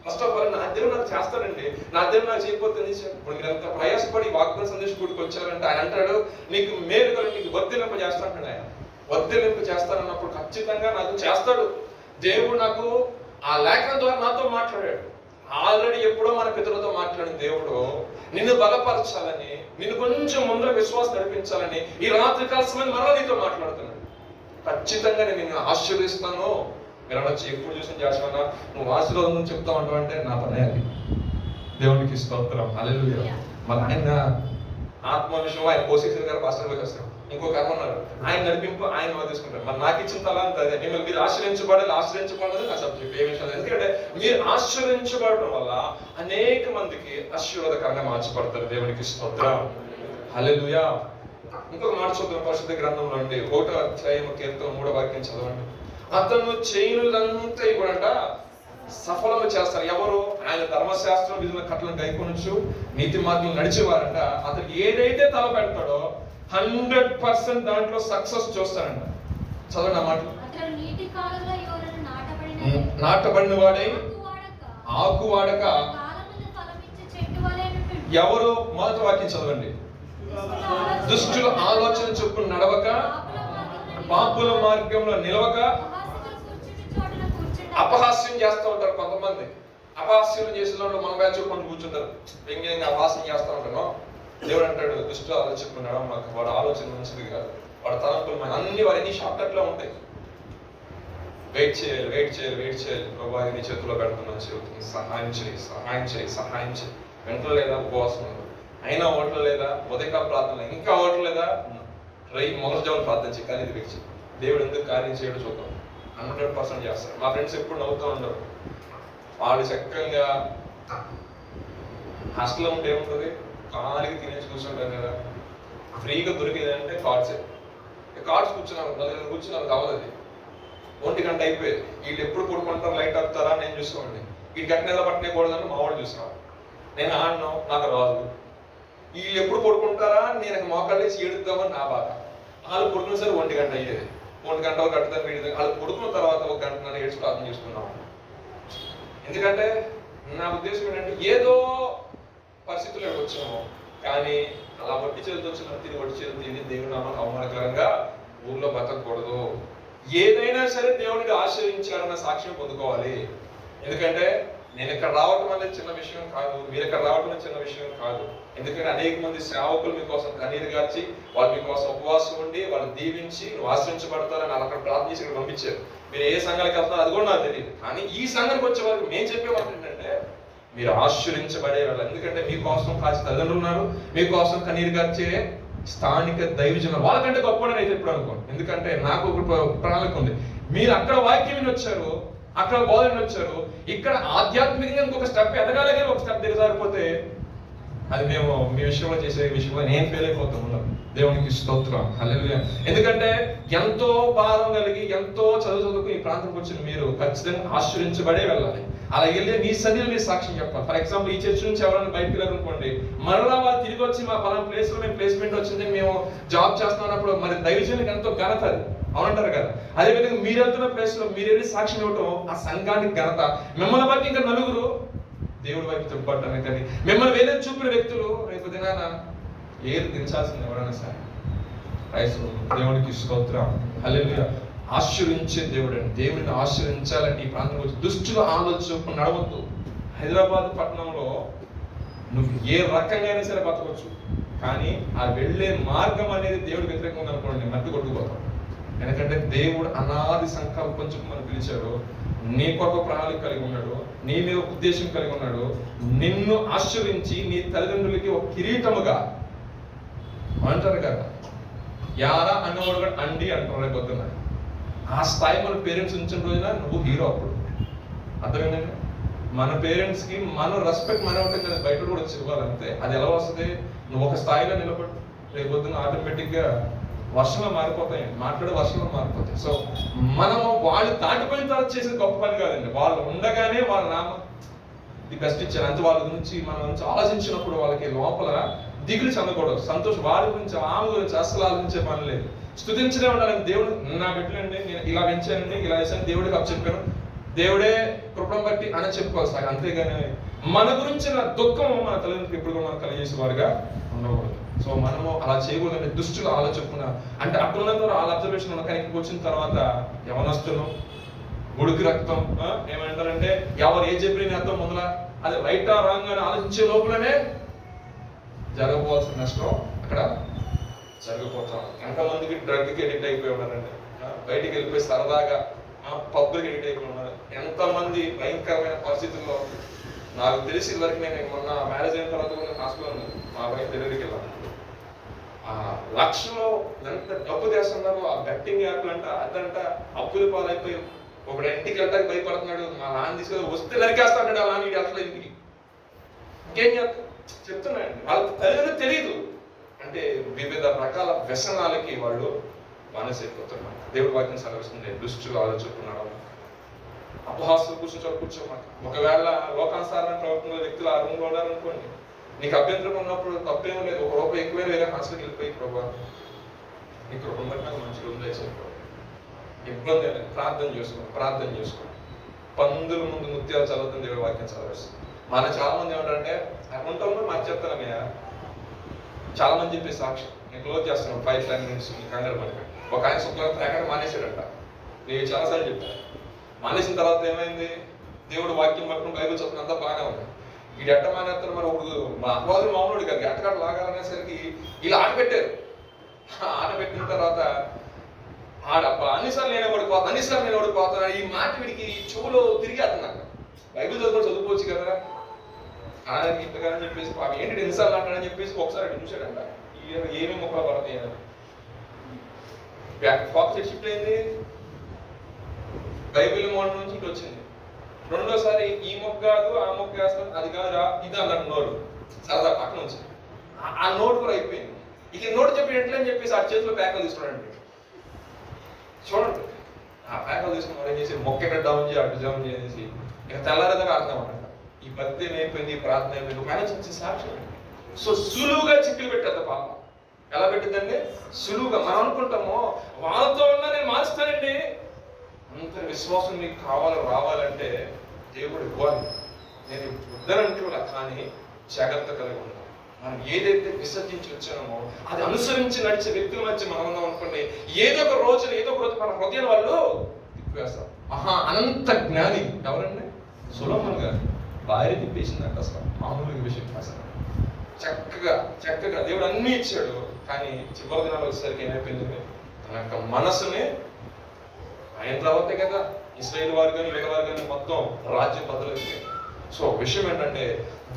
ఫస్ట్ ఆఫ్ ఆల్ నా దేవుడు నాకు చేస్తాడండి, నా దేవుడు నాకు చేయకపోతే ఇప్పుడు మీరు అంత ప్రయాసపడి వాగ్దాన సందేశం గుడికి వచ్చారంటే ఆయన అంటాడు నీకు మేలుగా నీకు వర్ధిల్లింప చేస్తాడు. ఆయన వర్ధిల్లింప చేస్తానన్నప్పుడు ఖచ్చితంగా నాకు చేస్తాడు. దేవుడు నాకు ఆ లేఖనం ద్వారా నాతో మాట్లాడాడు. ఆల్రెడీ ఎప్పుడో మన పితరులతో మాట్లాడిన దేవుడు నిన్ను బలపరచాలని, నిన్ను కొంచెం ముందర విశ్వాసం నడిపించాలని ఈ రాత్రి కాల సమయం మరలా నీతో మాట్లాడుతున్నాడు. ఖచ్చితంగా నేను నిన్ను ఆశీర్వదిస్తాను. మీరు అనొచ్చు ఎప్పుడు చూసిన చేస్తున్నా నువ్వు ఆశీర్వాదం చెప్తావు అంటావు అంటే నా పనే అది. దేవునికి స్తోత్రం, హల్లెలూయా. మరి ఆయన ఆత్మ విషయంలో ఆయన పోసేసిన గారు పాస్టర్ వచ్చేస్తాడు. ఇంకో కర్మ ఉన్నారు, ఆయన నడిపింపు ఆయన తీసుకుంటారు. మరి నాకు ఇచ్చిన తలాంత అదే, మిమ్మల్ని మీరు ఆశ్రయించబడేది నా సబ్జెక్ట్. ఏ విషయం ఎందుకంటే మీరు ఆశ్రయించబడటం వల్ల అనేక మందికి ఆశీర్వాదకరంగా మార్చబడతారు. దేవునికి స్తోత్రం, హల్లెలూయా. ఇంకొక మాట చూద్దాం పరిశుద్ధ గ్రంథంలో అండి 1వ అధ్యాయం కీర్తన 3వ వాక్యం చదవండి. అతను చేయనుదంతా కూడా సఫలము చేస్తారు. ఎవరు? ఆయన ధర్మశాస్త్రం విధుల కట్టలను గైకొనొచ్చు నీతి మార్గం నడిచేవారంట. అతను ఏదైతే తల పెడతాడో 100% దాంట్లో సక్సెస్ చూస్తారంట. చదవండి ఆ మాటలు. నాటబడిన వాడై ఆకు వాడక ఎవరు? మొదటి వాక్యం చదవండి. దుష్టుల ఆలోచన చొప్పున నడవక, పాపుల మార్గంలో నిలవక. అపహాస్యం చేస్తూ ఉంటారు కొంతమంది. అపహాస్యం చేసిన వాళ్ళు మన బ్యాచ్ కొన్ని కూర్చుంటారు, వ్యంగ్యంగా అపహాస్యం చేస్తూ ఉంటాను. దేవుడు అంటాడు దుష్టుల ఆలోచన చొప్పున నడవక, వాడు ఆలోచన మంచిది కాదు, వాడు తలంపులు అన్ని వారి షార్ట్ కట్ లో ఉంటాయి. వెయిట్ చేయాలి. ప్రభా నీ చేతిలో పెడుతున్నాను, చెబుతుంది సహాయం చేయి. వెంటనే లేదా ఉపవాసం అయినా ఓట్లు లేదా, ఉదయకాల ప్రార్థన ఇంకా ఓట్లు లేదా, మొదటి జవాన్ ప్రార్థన చేయి. కానీ ఇది వ్యక్తి దేవుడు ఎందుకు కార్యం చేయడం చూద్దాం. 100% చేస్తారు. మా ఫ్రెండ్స్ ఎప్పుడు నవ్వుతూ ఉండరు. వాళ్ళు చక్కగా హాస్టల్లో ఉంటే ఏముంటుంది, ఖాళీగా తినేసి కూర్చుంటారు కదా. ఫ్రీగా దొరికేది అంటే కార్డ్స్ కూర్చున్నారు, నలుగురు కూర్చున్నారు కావాలి. 1 గంట అయిపోయేది. వీళ్ళు ఎప్పుడు పడుకుంటారు, లైట్ ఆపుతారా నేను చూసుకోండి. వీళ్ళు గట్ట నెల పట్టలేకూడదని మా వాడు చూసినా, నేను ఆడను నాకు రాదు. వీళ్ళు ఎప్పుడు పడుకుంటారా నేను మోకాళ్ళు వేసి ఏడుద్దామని నా బాధ. వాళ్ళు పడుకున్న సరే 1 గంట అయ్యేది. 1 గంట ఒక గంట వీడి వాళ్ళు పడుకున్న తర్వాత 1 గంట ఏడ్చి ప్రార్థన చేసుకున్నాం. ఎందుకంటే నా ఉద్దేశం ఏంటంటే ఏదో పరిస్థితుల్లో వచ్చాము, కానీ అలా వడ్డీ చేతితో వచ్చిన తిరిగి వడ్డీ చేతులు తిని దేవుడు నామని అవమానకరంగా ఊర్లో బతకూడదు. ఏదైనా సరే దేవుడిని ఆశ్రయించాడన్న సాక్ష్యం పొందుకోవాలి. ఎందుకంటే నేను ఇక్కడ రావటం అనేది చిన్న విషయం కాదు, మీరు ఇక్కడ రావటం అనేది చిన్న విషయం కాదు. ఎందుకంటే అనేక మంది సేవకులు మీకోసం కన్నీరు గార్చి, వాళ్ళు మీకోసం ఉపవాసం ఉండి, వాళ్ళు దీవించి నువ్వు ఆశ్రయించబడతారని వాళ్ళు అక్కడ ప్రార్థన చేసి ఇక్కడ పంపించారు. మీరు ఏ సంఘానికి వెళ్తారో అది కూడా నాకు తెలియదు. కానీ ఈ సంఘానికి వచ్చే వరకు మేము చెప్పేవాళ్ళు ఏంటంటే మీరు ఆశ్రయించబడే వాళ్ళు. ఎందుకంటే మీకోసం కాచి తల్లిదండ్రులు ఉన్నారు, మీకోసం కన్నీరు గార్చే స్థానిక దైవజనం వాళ్ళకంటే గొప్పని అయితే ఇప్పుడు అనుకోండి. ఎందుకంటే నాకు ఒక ప్రణాళిక ఉంది. మీరు అక్కడ వాక్యం విని వచ్చారు, అక్కడ బోధన వచ్చారు, ఇక్కడ ఆధ్యాత్మికంగా ఇంకొక స్టెప్ ఎదగాలి, కానీ ఒక స్టెప్ దిగజారిపోతే అది మేము మీ విషయంలో చేసే విషయంలో నేను ఫెయిల్ అయిపోతాము. దేవునికి స్తోత్రం, హల్లెలూయా. ఎందుకంటే ఎంతో భారం కలిగి ఎంతో చదువుకు ఈ ప్రాంతంకి వచ్చిన మీరు ఖచ్చితంగా ఆశ్రయించబడే వెళ్ళాలి. అలా వెళ్ళి మీ సన్నిధిలో మీరు సాక్ష్యం చెప్పాలి. ఫర్ ఎగ్జాంపుల్ ఈ చర్చ్ నుంచి ఎవరైనా బయటకు వెళ్ళారనుకోండి, మరలా వాళ్ళు తిరిగి వచ్చి మా పలానా ప్లేస్ లో మేము ప్లేస్మెంట్ వచ్చింది, మేము జాబ్ చేస్తున్నప్పుడు మరి దైవజనులకు ఎంతో ఘనత అది, అవునంటారు కదా. అదేవిధంగా మీరు వెళ్తున్న ప్లేస్ లో మీరు వెళ్ళి సాక్ష్యం ఇవ్వటం ఆ సంఘానికి ఘనత. మిమ్మల్ని బట్టి ఇంకా నలుగురు దేవుడి వైపు తిప్పబడ్డాను. కానీ మిమ్మల్ని వేరే చూపిన వ్యక్తులు రేపు దినాన ఏది దించాల్సింది ఎవరైనా సరే. దేవునికి స్తోత్రం, హల్లెలూయా. ఆశ్రయించే దేవుడు అండి. దేవుడిని ఆశ్రయించాలంటే ఈ ప్రాంతం వచ్చి దుష్టుల ఆలోచన నడవద్దు. హైదరాబాద్ పట్టణంలో నువ్వు ఏ రకంగా అయినా సరే బతకొచ్చు, కానీ ఆ వెళ్ళే మార్గం అనేది దేవుడికి వ్యతిరేకంగా ఉందనుకోండి, మట్టి కొట్టుకుపోతాం. ఎందుకంటే దేవుడు అనాది సంకల్పం చెప్పి మనం పిలిచాడు. నీ కొరకు ప్రణాళిక కలిగి ఉన్నాడు, నీ మీద ఉద్దేశం కలిగి ఉన్నాడు. నిన్ను ఆశ్రయించి నీ తల్లిదండ్రులకి ఒక కిరీటముగా అంటారు కదా, యారా అన్నవాడు కూడా అండి అంటారు. రేపు పొద్దున్న ఆ స్థాయి మన పేరెంట్స్ ఉంచిన రోజున నువ్వు హీరో. అప్పుడు అర్థమైందండి. మన పేరెంట్స్ కి మన రెస్పెక్ట్ మన ఉంటుంది, బయట కూడా వచ్చి ఇవ్వాలంతే. అది ఎలా వస్తుంది? నువ్వు ఒక స్థాయిలో నిలబడు, రేపు పొద్దున ఆటోమేటిక్ గా వర్షంలో మారిపోతాయి, మాట్లాడే వర్షంలో మారిపోతాయి. సో మనము వాళ్ళు దాటిపోయిన తర్వాత చేసేది గొప్ప పని కాదండి. వాళ్ళు ఉండగానే వాళ్ళ నామ ది బెస్ట్ ఇచ్చారు అంతే. వాళ్ళ గురించి మన గురించి ఆలోచించినప్పుడు వాళ్ళకి లోపల దిగులు చెందకూడదు, సంతోషం. వాళ్ళ గురించి ఆమె గురించి అస్సలు ఆలోచించే పని లేదు. స్తుతించడే ఉండాలని. దేవుడు నా బిడ్డలండి, నేను ఇలా పెంచానండి, ఇలా వేసాను, దేవుడికి అప్పు చెప్పాను, దేవుడే కృపను బట్టి అని చెప్పుకోవాలి సార్. అంతేగాని మన గురించి నా దుఃఖం మన తల్లిదండ్రులకు ఎప్పుడు మనం కలిగేసే వారుగా ఉండకూడదు. సో మనము అలా చేయకూడదంటే దుష్టులు ఆలోచన అంటే అట్టున్నంత వాళ్ళ అబ్జర్వేషన్ ఉన్న, కానీ ఇక్కడికి వచ్చిన తర్వాత యవనస్తులు ఉడికి రక్తం ఏమంటారంటే ఎవరు ఏ చెప్పిన అర్థం మొదల అది రైటా రాంగ్ అని ఆలోచించే లోపలనే జరగబోవాల్సిన నష్టం అక్కడ జరిగిపోతాం. ఎంతమందికి డ్రగ్కి ఎడిక్ట్ అయిపోయి ఉన్నారండి, బయటికి వెళ్ళిపోయి సరదాగా పబ్కి ఎడిక్ట్ అయిపోయి ఉన్నారు. ఎంతమంది భయంకరమైన పరిస్థితుల్లో. నాకు తెలిసి వరకు నేను మొన్న మ్యారేజ్ అయిన తర్వాత కూడా హాస్పిటల్ ఉంది, మా వైఫ్ డెలివరీకి వెళ్ళాను. లక్షలో ఎంత డబ్బు చేస్తున్నారు ఆ బెట్టింగ్ యాప్లు అంట, అదంట, అప్పులు పాలైపోయి ఒకడు ఇంటికి వెళ్ళడానికి భయపడుతున్నాడు. మా నాన్న తీసుకొని వస్తే నరికేస్తాడు ఆ నాన్న అసలు ఇంటికి. ఇంకేం చెప్తున్నాయండి, వాళ్ళ తల్లిదండ్రులు తెలియదు. అంటే వివిధ రకాల వ్యసనాలకి వాళ్ళు బానిసైపోతున్నారు. దేవుడి వాక్యం సెలవిస్తుంది, దుష్టులు ఆలోచిస్తున్నాడు అపహాసులు కూర్చోమాట. ఒకవేళ లోకానుసారమైన ప్రవర్తన వ్యక్తులు ఆ రూమ్లో ఉన్నారనుకోండి, నీకు అభ్యంతరం ఉన్నప్పుడు తప్పేమో లేదు. ఒక రూపాయి ఎక్కువైనా వేరే హాస్పిటల్కి వెళ్ళిపోయి ప్రభా నీకు రూపం బట్టి నాకు మంచి రూమ్ తెచ్చాను, ఇబ్బంది లేదు, ప్రార్థన చేసుకోండి. పందుల ముందు ముత్యాలు చదువుతుంది దేవుడి వాక్యం చదివేస్తుంది. మన చాలా మంది ఏమంటారంటే ఉంటాము మాకు చెప్తానయ్యా, చాలా మంది చెప్పే సాక్ష్యం. నేను క్లోజ్ చేస్తాను 5-10 minutes కంగారు పడి. ఒక ఆయన శుక్రవారం ఎక్కడ మానేశాడంట, నేను చాలాసార్లు చెప్పాను. మానేసిన తర్వాత ఏమైంది, దేవుడు వాక్యం పట్టుకుని బైబిల్ చదువుతున్న అంతా బాగానే ఉంది. వీడు ఎట్ట మానేస్తారు మరి, ఒకడు మా అబ్బాయి మామూలుడు కాదు, ఎట్టగట్ట లాగాలనేసరికి ఇలా ఆట పెట్టారు. ఆట పెట్టిన తర్వాత ఆడబ్బా అన్నిసార్లు నేను ఓడిపోతాను ఈ మాట వీడికి చెవులో తిరిగేస్తున్నాను. బైబిల్ చదువుకోవచ్చు కదా ఆయనకి ఇంతగానని చెప్పేసి ఏంటి ఎన్నిసార్లు అంటాడని చెప్పేసి ఒకసారి అటు చూశాడంట, ఏమేమి మొక్కలు పడతాయి అని. ఫోకస్ షిఫ్ట్ అయింది, బైబిల్ మోడల్ నుంచి ఇటు వచ్చింది. రెండోసారి ఈ మొక్క కాదు ఆ మొక్క వేస్తాను, అది కాదు ఇది అన్నట్టు నోరు సరదా పక్కన నుంచి ఆ నోట్ కూడా అయిపోయింది. ఇక నోటు చెప్పి ఎట్లని చెప్పేసి ఆ చేతిలో ప్యాకలు తీసుకోండి. చూడండి ఆ ప్యాకలు తీసుకుని మరి ఏం చేసి మొక్క ఎక్కడ డౌన్ చేసి అటు డౌన్ చేసి ఇక తెల్లారేదాకా అర్థం అనమాట. ఈ భక్తి అయిపోయింది, ఈ ప్రార్థన అయిపోయింది, మేనేజ్ వచ్చే సాక్ష్యం. సో సులువుగా చిక్కులు పెట్టద్దు పాపం. ఎలా పెట్టిందండి? సులువుగా. మనం అనుకుంటాము వాళ్ళతో ఉన్నా నేను మారుస్తానండి. అంత విశ్వాసం మీకు రావాలంటే దేవుడు ఇవ్వాలి. నేను వద్దనంటే కూడా, కానీ జాగ్రత్త కలిగి ఉంటాం. మనం ఏదైతే విసర్జించి వచ్చామో అది అనుసరించి నడిచే వ్యక్తుల మధ్య మనం ఉన్నాం అనుకోండి, ఏదో ఒక రోజు మన హృదయం వాళ్ళు తిప్పివేస్తాం. అనంత జ్ఞాని ఎవరండి? సొలొమోను గారు భార్య తిప్పేసిందంట. అసలు మామూలుగా విషయం అసలు చక్కగా దేవుడు అన్ని ఇచ్చాడు, కానీ చివరి దినాలు వచ్చేసరికి ఏమైపోయింది, తన యొక్క మనసుని ఆయన తర్వాతే కదా ఇశ్రాయేలు వారు కానీ వేరే వారు కానీ మొత్తం రాజ్యం బదులైంది. సో విషయం ఏంటంటే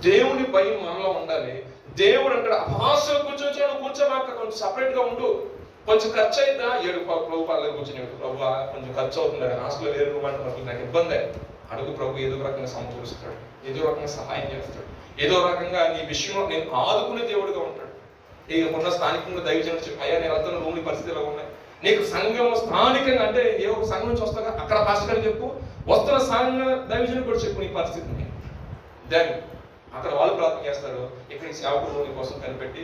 దేవుని భయం మనలో ఉండాలి. దేవుడు అంటాడు అపహాస్యం కూర్చోమాక, కొంచెం సపరేట్ గా ఉండు, కొంచెం ఖర్చు అయిద్దా 7 ప్రభుత్వాలు కూర్చొని ప్రభు కొంచెం ఖర్చు అవుతుంది, హాస్టల్లో వేరు రూపాయలు నాకు ఇబ్బంది అడుగు, ప్రభు ఏదో రకంగా సమకూరుస్తాడు, ఏదో రకంగా సహాయం చేస్తాడు, ఏదో రకంగా నీ విషయంలో నేను ఆదుకునే దేవుడిగా ఉంటాడు. నీకున్న స్థానికంగా దైవజనుడు చెప్పి అయ్యా నేను వెళ్తున్న రూమ్ని పరిస్థితిలో ఉన్నాయి, నీకు సంఘం స్థానికంగా అంటే ఏ ఒక సంఘం నుంచి వస్తాగా అక్కడ పాస్టర్ గారికి చెప్పు, వస్తున్న సంఘ దైవజనుడు కూడా చెప్పు నీ పరిస్థితిని. దెన్ అక్కడ వాళ్ళు ప్రార్థన చేస్తారు, ఇక్కడ సేవకుడు నీ కోసం కనిపెట్టి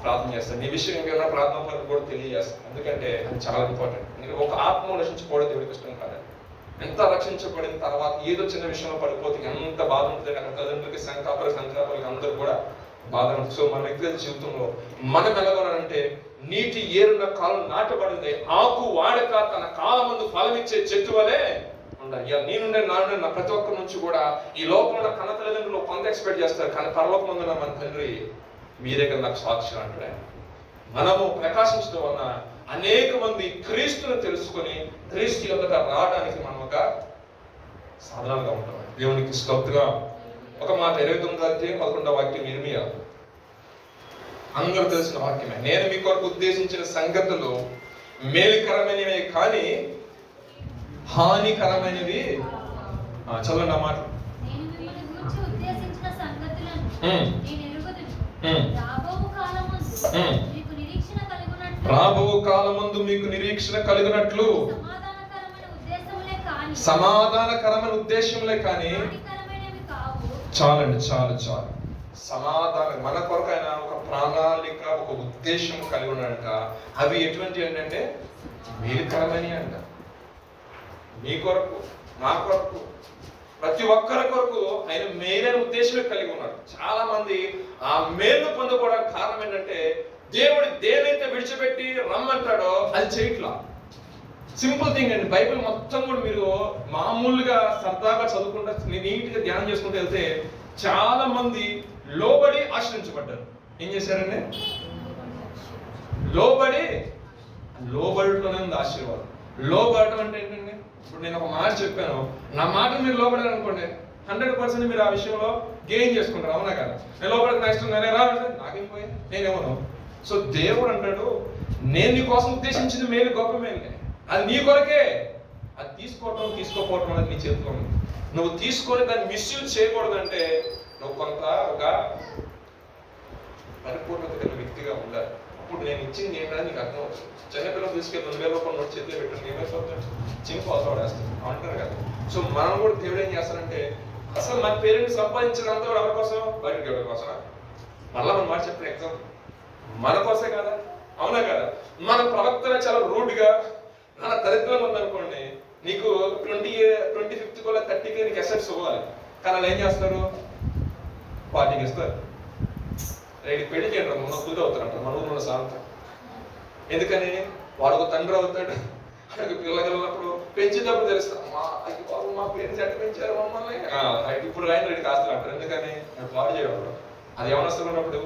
ప్రార్థన చేస్తారు. నీ విషయం ఇంకేమైనా ప్రార్థన పనులు కూడా తెలియజేస్తారు. ఎందుకంటే అది చాలా ఇంపార్టెంట్. ఎందుకంటే ఒక ఆత్మ రక్షించుకోవడం దేవుడికి ఇష్టం కాదు. ఎంత రక్షించబడిన తర్వాత ఏదో చిన్న విషయంలో పడిపోతే ఎంత బాధ ఉంటుంది. అక్కడ తల్లిదండ్రులకి సంక్రాంతులకి అందరూ కూడా బాధ ఉంటుంది. సో మన వ్యక్తిగత జీవితంలో మనం ఎలాగోనంటే నీటి ఏరున్న కాలం నాటబడింది, ఆకు వాడక తన కాలం ముందు ఫలమిచ్చే చెట్టు వలె ఉండాలి. నేనుండే నా ప్రతి ఒక్కరి నుంచి కూడా ఈ లోకంలో కన్న తల్లిదండ్రులు కొంత ఎక్స్పెక్ట్ చేస్తారు, కానీ పరలోకం ముందున్న మన తండ్రి మీరే కదా నాకు సాక్షి అంటాడు. మనము ప్రకాశించడం వలన అనేక మంది క్రీస్తుని తెలుసుకొని క్రీస్తు యొద్దకు రావడానికి మనం ఒక సాధనాలుగా ఉంటాం. దేవునికి స్తోత్రం. ఒక మాట 29:11 వాక్యం ఇర్మియా అందరూ తెలిసిన వాక్యమే. నేను మీ కొరకు ఉద్దేశించిన సంగతులు మేలుకరమైనవే కానీ హానికరమైనవి. చదవండి ఆ మాట. నేను ఎరుగుదును. రాబోవు కాలమందు మీకు నిరీక్షణ కలుగునట్లు సమాధానకరమైన ఉద్దేశములే కానీ చాలండి, చాలు. సమాధానం మన కొరకు ఆయన ఒక ప్రణాళిక, ఒక ఉద్దేశం కలిగి ఉన్నాడంట. అవి ఎటువంటి ఏంటంటే మేలుకరమని అంట. మీ కొరకు, నా కొరకు, ప్రతి ఒక్కరి కొరకు ఆయన మేలైన ఉద్దేశమే కలిగి ఉన్నాడు. చాలా మంది ఆ మేలు పొందుకోవడానికి కారణం ఏంటంటే దేవుడు దేనైతే విడిచిపెట్టి రమ్మంటాడో అది చేయట్లా. సింపుల్ థింగ్ అండి. బైబిల్ మొత్తం కూడా మీరు మామూలుగా సరదాగా చదువుకుంటా నీట్గా ధ్యానం చేసుకుంటూ వెళ్తే చాలా మంది లోబడి ఆశ్రయించబడ్డారు. ఏం చేశారండి? లోబడిలోనే ఉంది ఆశీర్వాదం. లోబడటం అంటే ఏంటండి? ఇప్పుడు నేను ఒక మాట చెప్పాను, నా మాట మీరు లోబడారు అనుకోండి, 100% మీరు ఆ విషయంలో గెయిన్ చేసుకుంటారు. అవునా కదా? నేను లోబడితే నెక్స్ట్ నేనే రా అంటే నాకేం పోయి నేనేమను. సో దేవుడు అంటాడు, నేను నీ కోసం ఉద్దేశించింది మేలు, గొప్ప మేలునే, అది నీ కొరకే. అది తీసుకోపోవటం అనేది నీ చేతిలో ఉంది. నువ్వు తీసుకొని దాన్ని మిస్యూజ్ చేయకూడదంటే నువ్వు కొంత ఒక పరిపూర్ణత కలిగిన వ్యక్తిగా ఉండాలి. ఇప్పుడు నేను ఇచ్చింది ఏంటని నీకు అర్థం అవుతుంది. చిన్నపిల్లలు తీసుకెళ్ళి 2,000 రూపాయలు నోట్ చేతిలో పెట్టండి, ఏమైపోతాడు? చింపు అవసరం అంటారు కదా. సో మనం కూడా దేవుడు ఏం చేస్తారంటే, అసలు మన పేరెంట్స్ సంపాదించినంత కూడా ఎవరి కోసం? బయటకి ఎవరి కోసం? మళ్ళా మనం మాట చెప్పిన ఎగ్జాంపుల్ మన కోసే కదా, అవునా కదా? మన ప్రవర్తన చాలా రూడ్గా, చాలా దరిద్రంగా ఉందనుకోండి, నీకు 25th 30కి నీకు ఎసెట్స్ ఇవ్వాలి. కానీ వాళ్ళు ఏం చేస్తారు? పార్టీకి ఇస్తారు. రేపు పెళ్లి చేయడం మన కూతురు అవుతారంట మన ఊళ్ళో సాంతం. ఎందుకని? వాడు ఒక తండ్రి అవుతాడు, అక్కడికి పిల్లగలిగినప్పుడు పెంచేటప్పుడు తెలుస్తాం, మా పేరెంట్స్ ఎట్ట పెంచారు మమ్మల్ని, ఇప్పుడు ఆయన రెడ్డి కాస్తారు అంటారు. ఎందుకని? పాడు చేయడం. అది ఏమనొస్తారు ఉన్నప్పుడు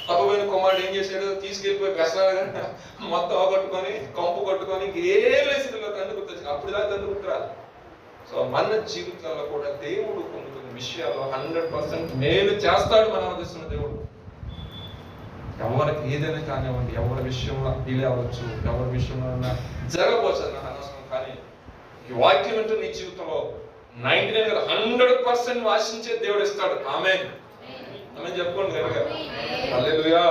తప్పపోయిన కుమారుడు ఏం చేశాడు? తీసుకెళ్ళిపోయి వ్యసనాలుగా మొత్తం అవగొట్టుకొని కంపు కొట్టుకొని ఏం లేసిలో తండ్రి గుర్తొచ్చింది. అప్పుడు దాకా తండ్రి గుర్తురాదు. సో మన జీవితంలో కూడా దేవుడు కొన్ని విషయాల్లో 100% మేలు చేస్తాడు. మనం ఆలోచిస్తున్న దేవుడు ఎవరికి ఏదైనా కానివ్వండి, ఎవరి విషయంలో డిలే అవ్వచ్చు, ఎవరి విషయంలో జరగవచ్చు నాకు అనవసరం. కానీ ఈ వాక్యం అంటూ నీ జీవితంలో 99% ఆశించే దేవుడు ఇస్తాడు. ఆమేన్ చెప్పుకోండి గనుక. హల్లెలూయా.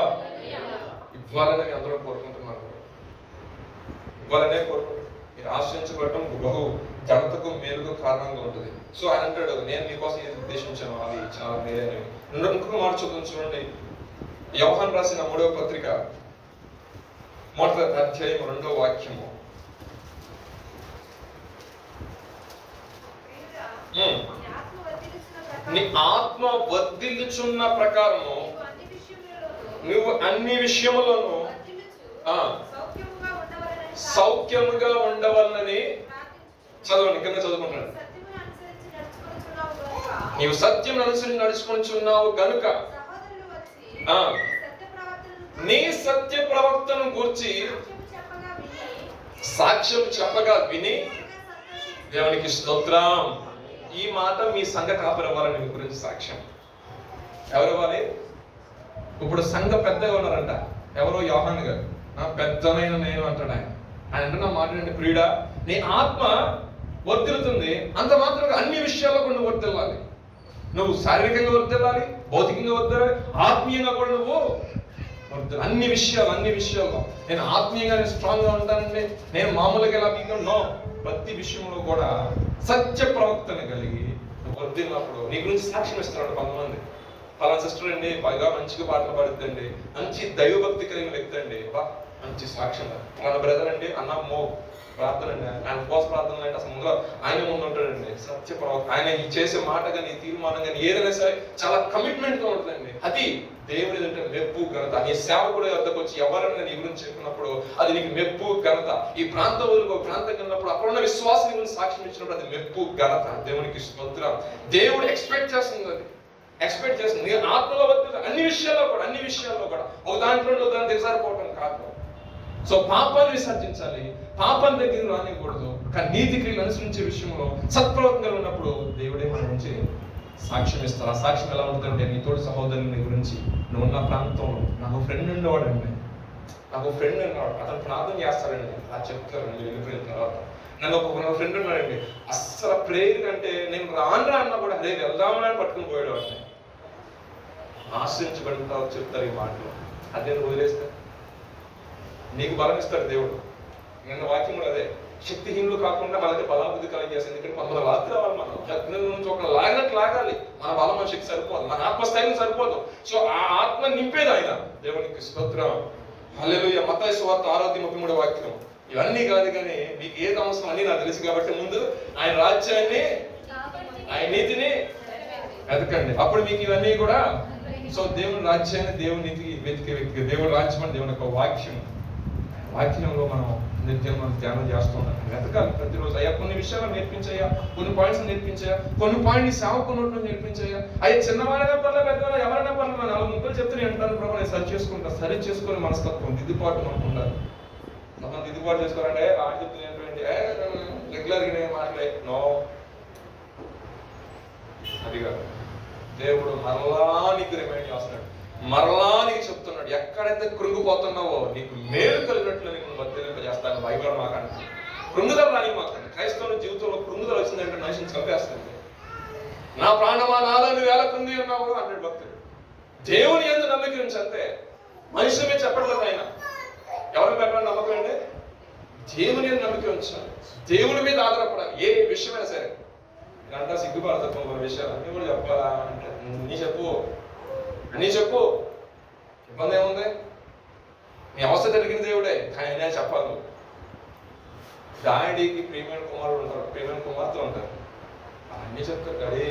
ఇవ్వాలని అందరూ కోరుకుంటున్నారు, ఇవ్వాలనే కోరుకుంటున్నారు. మీరు ఆశ్రయించబడటం బహు ఘనతకు మేలుకు కారణంగా ఉంటుంది. సో ఆయన అంటాడు, నేను మీకోసం ఏది ఉద్దేశించాను అవి చాలా మేలైనవి. ఇంకొక మాట చూడండి, యోహాను రాసిన 3వ పత్రిక 1వ అధ్యాయం 2వ వాక్యము. నీ ఆత్మ వర్ధిల్లుచున్న ప్రకారము నువ్వు అన్ని విషయములను సౌఖ్యముగా ఉండవలనని చదవండి. కింద చదువుకుంటున్నాడు. నీవు సత్యం అనుసరించి నడుచుకుంటున్నావు గనుక నీ సత్య ప్రవక్తను గూర్చి సాక్ష్యం చెప్పగా విని దేవునికి స్తోత్రం. ఈ మాట మీ సంఘ కాపరి ఇవ్వాలని మీ గురించి సాక్ష్యం. ఎవరు ఇవ్వాలి? ఇప్పుడు సంఘ పెద్దగా ఉన్నారంట. ఎవరో యోహాను గారు, పెద్దనైన నేను అంటాడు ఆయన. ఆయన అంటున్న మాట ఏంటి? ప్రియుడా, నీ ఆత్మ వర్ధిల్లుతుంది, అంత మాత్రం అన్ని విషయాల్లో కూడా నువ్వు వర్ధిల్లాలి. నువ్వు శారీరకంగా వర్ధిల్లాలి, భౌతికంగా వర్ధిల్లాలి, ఆత్మీయంగా కూడా నువ్వు వర్ధిల్లాలి. అన్ని విషయాల్లో నేను ఆత్మీయంగా స్ట్రాంగ్ గా ఉంటానండి, నేను మామూలుగా ఎలా మీకు నో. ప్రతి విషయంలో కూడా సత్య ప్రవక్తను కలిగి నువ్వు వర్ధిల్లినప్పుడు నీ గురించి సాక్ష్యం ఇస్తున్నాడు కొంతమంది. పలానా సిస్టర్ అండి బాగా మంచిగా పాటలు పాడుతుందండి, మంచి దైవభక్తి కలిగిన వ్యక్తి అండి, మంచి సాక్ష్యం. మన బ్రదర్ అండి అన్నమ్మో ప్రార్థన అండి, ఆయన ఉపవాస ప్రార్థనలు అంటే అసలు ముందు ఆయన ముందు ఉంటాడండి. సత్య ప్రవక్త. ఆయన చేసే మాట కానీ తీర్మానం కానీ ఏదైనా సరే చాలా కమిట్మెంట్ గా ఉంటుందండి. అది దేవుడి అంటే మెప్పు ఘనత. నీ సేవకుడు వద్దకు వచ్చి ఎవరైనా నీ గురించి చెప్పినప్పుడు అది నీకు మెప్పు ఘనత. ఈ ప్రాంతం వరకు ప్రాంతం వెళ్ళినప్పుడు అక్కడున్న విశ్వాసం గురించి సాక్ష్యం ఇచ్చినప్పుడు అది మెప్పు ఘనత. దేవునికి స్తోత్రం. దేవుడు ఎక్స్పెక్ట్ చేస్తుంది, అది ఎక్స్పెక్ట్ చేస్తుంది. నీ ఆత్మలో వద్ద అన్ని విషయాల్లో కూడా ఒక దాంట్లో దాన్ని దిగజారిపోవటం కాదు. సో పాపాన్ని విసర్జించాలి, పాపం దగ్గర రానికూడదు. కానీ నీతి క్రియలు అనుసరించే విషయంలో సత్ప్రవర్తనలు ఉన్నప్పుడు దేవుడే మన గురించి సాక్ష్యం ఇస్తారు. ఆ సాక్ష్యం ఎలా ఉంటుందంటే, నీ తోటి సహోదరుని గురించి నువ్వు ఉన్న ప్రాంతంలో నాకు ఫ్రెండ్ ఉండేవాడండి, అతను ప్రార్థన చేస్తాడండి, అలా చెప్తారండి వెళ్ళిపోయిన తర్వాత. నాకు ఒక ఫ్రెండ్ ఉన్నాడండి, అస్సలు ప్రేయర్ అంటే నేను రాను అన్నా కూడా అదే వెళ్దామని పట్టుకుని పోయాడు. ఆశ్రయించబడతావు చెప్తారు ఈ మాటలు. అదే వదిలేస్తా నీకు బలం ఇస్తాడు దేవుడు. నిన్న వాక్యం కూడా అదే, శక్తిహీనులు కాకుండా మనకి బలాబుద్ధి కలిగేస్తుంది. ఎందుకంటే కొంతమంది రాత్రి రావాలి, మనం అగ్ని నుంచి ఒక లాగినట్టు లాగాలి. మన బలం మన శక్తి సరిపోదు, మన ఆత్మస్థైర్యం సరిపోదు. సో ఆ ఆత్మ నింపేది ఆయన. దేవునికి స్తోత్రం, హల్లెలూయా. మత్తయి సువార్త 6:33 వాక్యం. ఇవన్నీ కాదు కానీ నీకు ఏది అవసరం అని నాకు తెలుసు కాబట్టి ముందు ఆయన రాజ్యాన్ని ఆయన నీతిని వెతకండి, అప్పుడు మీకు ఇవన్నీ కూడా. సో దేవుని రాజ్యాన్ని దేవుని నీతికి వెతికే వ్యక్తి, దేవుని రాజ్యం అని దేవుని యొక్క వాక్యంలో మనం నిత్యం మనం ధ్యానం చేస్తూ ఉన్నాం. వెతకాలి ప్రతిరోజు. అయ్యా కొన్ని విషయాలు నేర్పించాయా, కొన్ని పాయింట్స్ నేర్పించాయా, కొన్ని పాయింట్ సేవకున్నట్లు నేర్పించాయా. అయ్యా చిన్నవారైనా పర్లేదు, పెద్దవాళ్ళు ఎవరైనా పర్లేదు, 4 చెప్తే నేను అంటాను ప్రభు, నేను సరి చేసుకుంటా. సరి చేసుకుని మనస్తత్వం, దిద్దుబాటు మనకు ఉండాలి. మనం దిద్దుబాటు చేసుకోవాలంటే ఆడ చెప్తుంది ఏంటంటే రెగ్యులర్గా నేను మాట్లాడే నో, అది కాదు. దేవుడు మరలా నీకు రిమైండ్ చేస్తున్నాడు, మరలా నీకు చెప్తున్నాడు, ఎక్కడైతే కృంగిపోతున్నావో నీకు మేలు కలిగినట్లు నీకు వర్తింపజేస్తాను. భయపడ మాకండి, కృంగుదల రాని మాకండి. క్రైస్తవుల జీవితంలో కృంగుదల వచ్చిందంటే మనిషిని చంపేస్తుంది. నా ప్రాణమా నాలో నువ్వు ఎలా కృంగి ఉన్నావు అన్నాడు భక్తుడు. దేవుని యందు నమ్మకం ఉంచి అంతే. మనుషుల మీద చెప్పట్లేదు ఆయన. ఎవరిని పెట్టాలని నమ్మకం అండి? దేవుని యందు నమ్మకం ఉంచాలి, దేవుని మీద ఆధారపడాలి. ఏ విషయమైనా సరే గంట సిగ్గుపడతాం కొన్ని విషయాలు అన్నీ కూడా చెప్పాలా అంటే నీ చెప్పు, ఇబ్బంది ఏముంది? నీ అవస్థ జరిగిన దేవుడే, కానీ నేను చెప్పాలి. డాడీకి ప్రియమైన కుమారుడు ఉంటారు, ప్రియమైన కుమార్తె ఉంటారు, అన్నీ చెప్తారు. డాడీ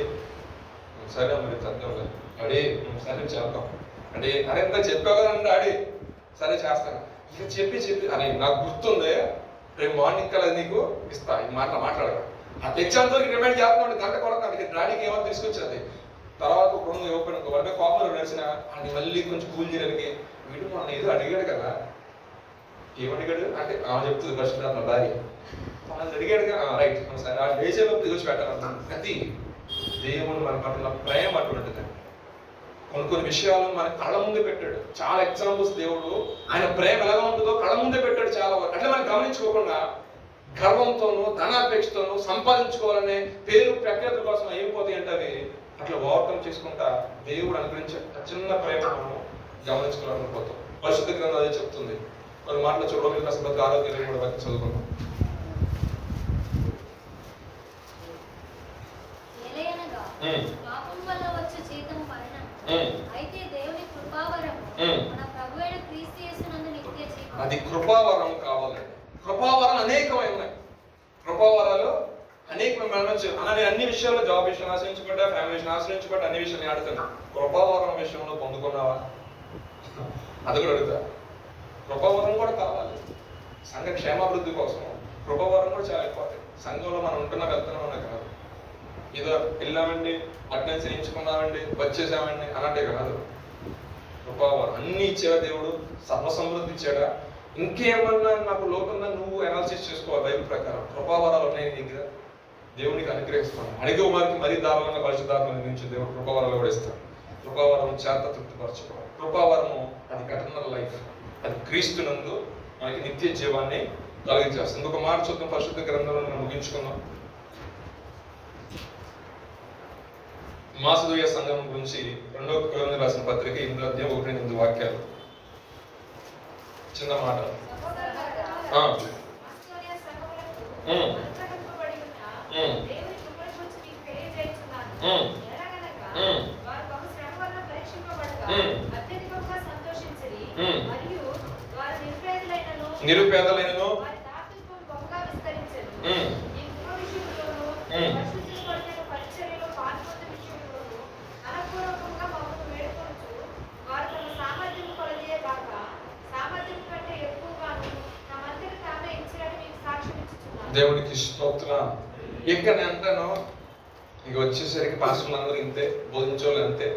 సరే మరి చదువు, డాడీ సరే చేద్దాం అంటే, అరే ఇంత చెప్పావు కదా డాడీ, సరే చేస్తాను. ఇక చెప్పి అని నాకు గుర్తుంది, రేపు మార్నింగ్ కల్లా నీకు ఇస్తా, ఈ మాట్లాడగా ఆ ఎగ్జామ్ వరకు రిమైండ్ చేస్తున్నాడు. గంట కొడతాను డాడీకి ఏమో తీసుకొచ్చేది. తర్వాత ఒక ఓపెన్ అంటే కోపంలో నడిచిన అని మళ్ళీ కొంచెం కూల్ చేయడానికి వీడు మన ఏదో అడిగాడు కదా, ఏమడిగాడు అంటే చెప్తుంది ఫస్ట్ నా భార్య వాళ్ళు అడిగాడు కదా, రైట్ సరే ఆ దేశంలో దిగొచ్చి పెట్టాలి. ప్రతి దేవుడు మన పట్ల ప్రేమ అటువంటిది. కొన్ని విషయాలు మన కళ్ళ ముందే పెట్టాడు. చాలా ఎగ్జాంపుల్స్ దేవుడు ఆయన ప్రేమ ఎలా ఉంటుందో కళ్ళ ముందే పెట్టాడు చాలా వరకు. అంటే మనం గమనించుకోకుండా గర్వంతోనూ ధనాపేక్షతోనూ సంపాదించుకోవాలనే పేరు ప్రఖ్యాతుల కోసం అయిపోతాయి అంటే అవి అట్లా ఓవర్కమ్ చేసుకుంటా దేవుడు అనుగ్రహించే చిన్న ప్రేమ మనం గమనించుకోవాలనుకోతాం. పరిశుద్ధ గ్రంథం అదే చెప్తుంది. కొన్ని మాటలు చూడడం కాస్త ఆరోగ్యం కూడా బట్టి చదువుకుంటాం. అది కృపావరం కావాలండి. కృపావరాలు అనేకమై ఉన్నాయి. కృపావరాలు అనేకమైన నేను అన్ని విషయాల్లో జాబ్ విషయం ఆశ్రయించబడ్డా, ఫ్యామిలీ విషయం ఆశ్రయించబడ్డా, అన్ని విషయాలు ఆడుతాను. కృపావరం విషయంలో పొందుకున్నావా అది కూడా అడుగుతా. కృపావరం కూడా కావాలి సంఘ క్షేమాభివృద్ధి కోసం. కృపావరం కూడా చాలా ఇంపార్టెంట్. సంఘంలో మనం వెళ్తున్నాం అనే కాదు, ఏదో వెళ్ళామండి అటెండెన్స్ వేయించుకున్నామండి వచ్చేసామండి అన్నట్టే కాదు. కృపావరం అన్ని ఇచ్చేవా దేవుడు, సర్వసమృద్ధి ఇచ్చాడా, ఇంకేమన్నా నాకు లోకంగా నువ్వు అనాలిసిస్ చేసుకోవాలి. బైబిల్ ప్రకారం కృపావరాలు ఉన్నాయి నీ దగ్గర, దేవునికి అనుగ్రహిస్తాను. అడిగే వారికి మరీ దారుణంగా పరిశుద్ధాత్మ నుంచి దేవుడు కృపావరాలు కూడా ఇస్తాడు. కృపావరం చేత తృప్తిపరచుకోవాలి. కృపావరము అది కటనల్ లైఫ్, అది క్రీస్తునందు మనకి నిత్య జీవాన్ని కలిగించేస్తుంది. ఇంకొక మాట చూద్దాం పరిశుద్ధ గ్రంథంలో మనం ముగించుకుందాం. మాసిదోనియ సంఘం గురించి 2వ కొరింథీయులకు రాసిన పత్రిక 8:1-8 వాక్యాలు. చిన్న మాట. నిరుపేదలైనను దేవుడికి స్తోత్రం. ఇక్కడ నేను అంటాను, ఇక వచ్చేసరికి పాస్టర్లు అందరూ ఇంతే, బోధించోళ్ళు అంతే,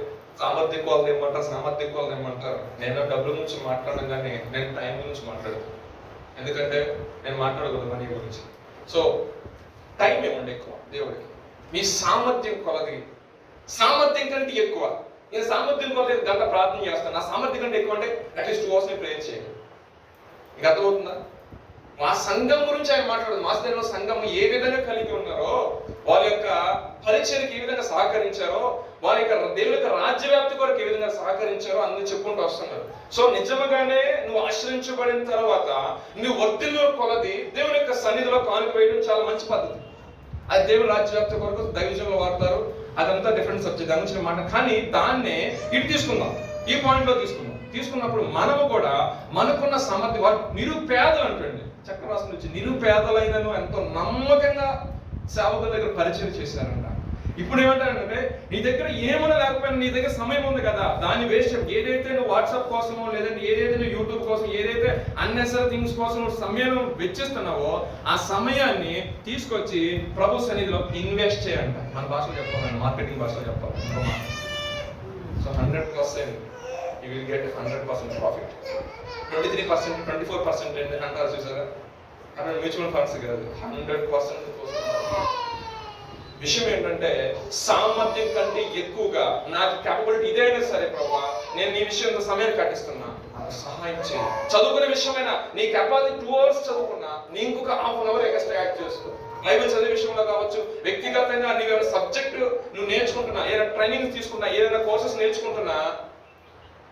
సామర్థ్యం వాళ్ళని ఏమంటారు, సామర్థ్యం వాళ్ళని ఏమంటారు. నేను డబ్బుల గురించి మాట్లాడడం కానీ నేను టైం గురించి మాట్లాడతాను. ఎందుకంటే నేను మాట్లాడకూడదు మనీ గురించి. సో టైం ఏమండి ఎక్కువ దేవుడికి, మీ సామర్థ్యం కొలది. సామర్థ్యం కంటే ఎక్కువ నేను సామర్థ్యం కొలది గంట ప్రార్థన చేస్తాను. నా సామర్థ్యం కంటే ఎక్కువ అంటే అట్లీస్ట్ 2 hours నేను ప్రేయర్ చేయాలి. ఇంకా అర్థమవుతుందా? ఆ సంఘం గురించి ఆయన మాట్లాడదు. మాస్టర్లో సంఘం ఏ విధంగా కలిగి ఉన్నారో, వాళ్ళ యొక్క పరిచయకి ఏ విధంగా సహకరించారో, వాళ్ళ యొక్క దేవుని యొక్క రాజ్యవ్యాప్తి కొరకు ఏ విధంగా సహకరించారో అందరూ చెప్పుకుంటూ వస్తున్నారు. సో నిజంగానే నువ్వు ఆశ్రయించబడిన తర్వాత నువ్వు వర్ధిల్లు కొలది దేవుని యొక్క సన్నిధిలో కానుక వేయడం చాలా మంచి పద్ధతి. అది దేవుని రాజ్యవ్యాప్తి కొరకు దైవజనులు వాడతారు. అదంతా డిఫరెంట్ సబ్జెక్ట్, దాని గురించి మాట. కానీ దాన్నే ఇటు తీసుకుందాం, ఈ పాయింట్ లో తీసుకున్నప్పుడు మనము కూడా మనకున్న సమర్థి, వారు నిరుపేదలు అంటండి, చక్రవాసం నుంచి నిరుపేదలైనను ఎంతో నమ్మకంగా సేవకుల దగ్గర పరిచయం చేశారంట. ఇప్పుడు ఏమంటారంటే నీ దగ్గర ఏమైనా లేకపోయినా నీ దగ్గర సమయం ఉంది కదా, దాన్ని వేస్ట్. ఏదైతే నువ్వు వాట్సాప్ కోసమో, లేదంటే ఏదైతే నువ్వు యూట్యూబ్ కోసం, ఏదైతే అన్నెసరీ థింగ్స్ కోసం నువ్వు సమయం వెచ్చిస్తున్నావో ఆ సమయాన్ని తీసుకొచ్చి ప్రభు సన్నిధిలో ఇన్వెస్ట్ చేయండి. మన భాషలో చెప్పాలండి, మార్కెటింగ్ భాషలో చెప్పాలి. So 100% you will get 100% profit. 23%, 24% అంటారు చూసారా, అక్కడ మ్యూచువల్ ఫండ్స్ కాదు, 100% కోసం. విషయం ఏంటంటే సామర్థ్యం కంటే ఎక్కువగా నాకు క్యాపబిలిటీ ఇదైనా సరే ప్రభా, నేను నీ విషయంలో సమయాన్ని కట్టిస్తున్నా, సహాయం చేయి. చదువుకునే విషయమైనా నీ కెపాసిటీ 2 hours చదువుకున్నా నీ ఇంకొక ½ an hour ఎక్స్ట్రా యాడ్ చేసుకో. బైబిల్ చదివే విషయంలో కావచ్చు, వ్యక్తిగతంగా నీవు సబ్జెక్ట్ నువ్వు నేర్చుకుంటున్నా, ఏదైనా ట్రైనింగ్ తీసుకున్నా, ఏదైనా కోర్సెస్ నేర్చుకుంటున్నా,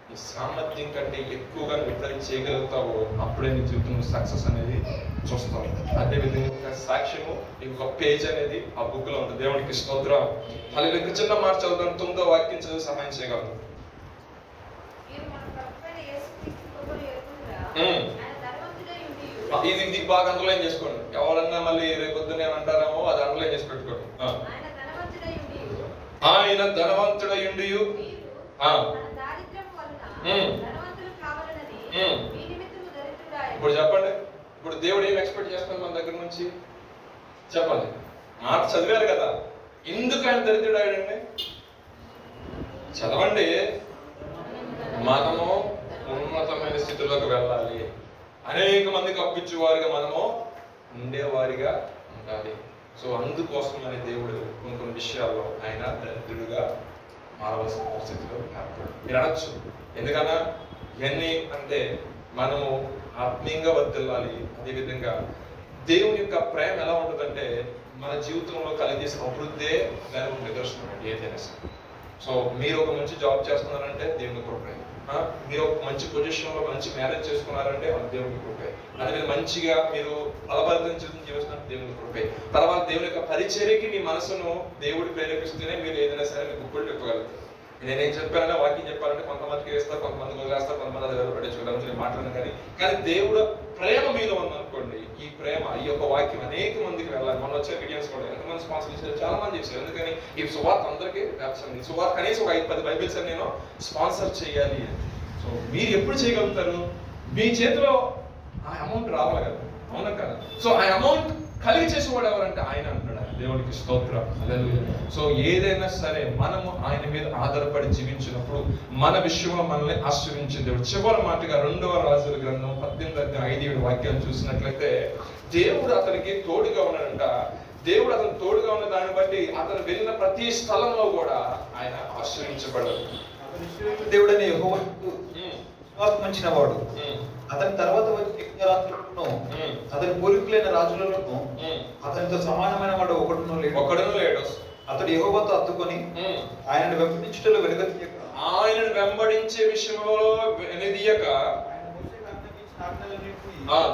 నీ సామర్థ్యం కంటే ఎక్కువగా నువ్వు ఇద్దరికి చేయగలుగుతావు. అప్పుడే నీ జీవితంలో సక్సెస్ అనేది చూస్తావు. అదేవిధంగా సాక్ష్యము నీకు ఒక పేజ్ అనేది ఆ బుక్ లో ఉంటుంది. దేవునికి స్తోత్రం. మళ్ళీ చిన్న మాట చదువుతాను, 9వ వాక్యం చదివి సహాయం చేయగలరు. ఇది బాగా అండర్లైన్ చేసుకోండి. ఎవరన్నా మళ్ళీ రేపొద్దునే అంటారేమో, అది అండర్లైన్ చేసి పెట్టుకోండి. ఆయన ధనవంతుడయుండి ఇప్పుడు చెప్పండి, ఇప్పుడు దేవుడు ఏం ఎక్స్పెక్ట్ చేస్తాడు మన దగ్గర నుంచి చెప్పండి. మాట చదివారు కదా, ఎందుకు ఆయన దరిద్రుడు అయ్యాడండి? చదవండి. మనము ఉన్నతమైన స్థితిలోకి వెళ్ళాలి, అనేక మందికి అప్పించేవారిగా మనము ఉండేవారిగా ఉండాలి. సో అందుకోసమని దేవుడు కొన్ని విషయాల్లో ఆయన దరిద్రుడుగా మారవలసిన పరిస్థితిలో ఏర్పడు. మీరు అనొచ్చు, ఎందుకన్నా ఇవన్నీ అంటే మనము ఆత్మీయంగా వర్తిల్లాలి. అదేవిధంగా దేవుని యొక్క ప్రేమ ఎలా ఉంటుందంటే మన జీవితంలో కలిగేసిన అభివృద్ధే దానికి నిదర్శనం అండి, ఏదైనా సరే. సో మీరు ఒక మంచి జాబ్ చేస్తున్నారంటే దేవుని కృపే. మీరు ఒక మంచి పొజిషన్లో మంచి మ్యారేజ్ చేసుకున్నారంటే అది దేవుని కృపే. అదే మంచిగా మీరు ఫలభరితం జీవిస్తున్నారు, దేవుని కృపే. తర్వాత దేవుని యొక్క పరిచర్యకి మీ మనసును దేవుడు ప్రేరేపిస్తేనే మీరు ఏదైనా సరే మీకు గుప్పలు చెప్పగలుగుతారు. నేనేం చెప్పానంటే వాక్యం చెప్పాలంటే కొంతమందికి వేస్తారు, కొంతమందికి వదిలేస్తారు, కొంతమంది అది పట్టించుకోవడం నేను మాట్లాడను. కానీ దేవుడు ప్రేమ మీలో ఉందనుకోండి, ఈ ప్రేమ ఈ యొక్క వాక్యం అనేక మందికి వెళ్ళాలి. మనం వచ్చే వీడియోస్ కూడా ఎంతమంది స్పాన్సర్ చేశారు, చాలా మంది చేశారు. ఎందుకని ఈ సువార్త అందరికీ వ్యాప్తం. ఈ సువార్త కనీసం ఒక 5-10 బైబిల్స్ అని నేను స్పాన్సర్ చేయాలి. సో మీరు ఎప్పుడు చేయగలుగుతారు? మీ చేతిలో ఆ అమౌంట్ రావాలి కదా, అవునా కదా? సో ఆ అమౌంట్ కలిగి చేసేవాడు ఎవరంటే ఆయన అంటున్నాడు. దేవునికి స్తోత్రం. సో ఏదైనా సరే మనము ఆయన మీద ఆధారపడి జీవించినప్పుడు మన విషయంలో మనల్ని ఆశ్రయించే దేవుడు. చివరి మాటగా 2వ రాజుల గ్రంథం 18:5-7 వాక్యాలు చూసినట్లయితే దేవుడు అతనికి తోడుగా ఉన్నాడంట. దేవుడు అతను తోడుగా ఉన్న దాన్ని బట్టి అతను వెళ్ళిన ప్రతి స్థలంలో కూడా ఆయన ఆశ్రయించబడ్డాడు. దేవుడని యెహోవాకు మంచిన వాడు. అతని తర్వాత వచ్చే అతని పూర్వీకులైన రాజులను అతనితో సమానమైన వాడు ఒకడును లేడు. అతడు యెహోవాతో అత్తుకొని ఆయనను వెంబడించుటలో వెనుకతీయక, ఆయనను వెంబడించే విషయంలో వెనుదీయక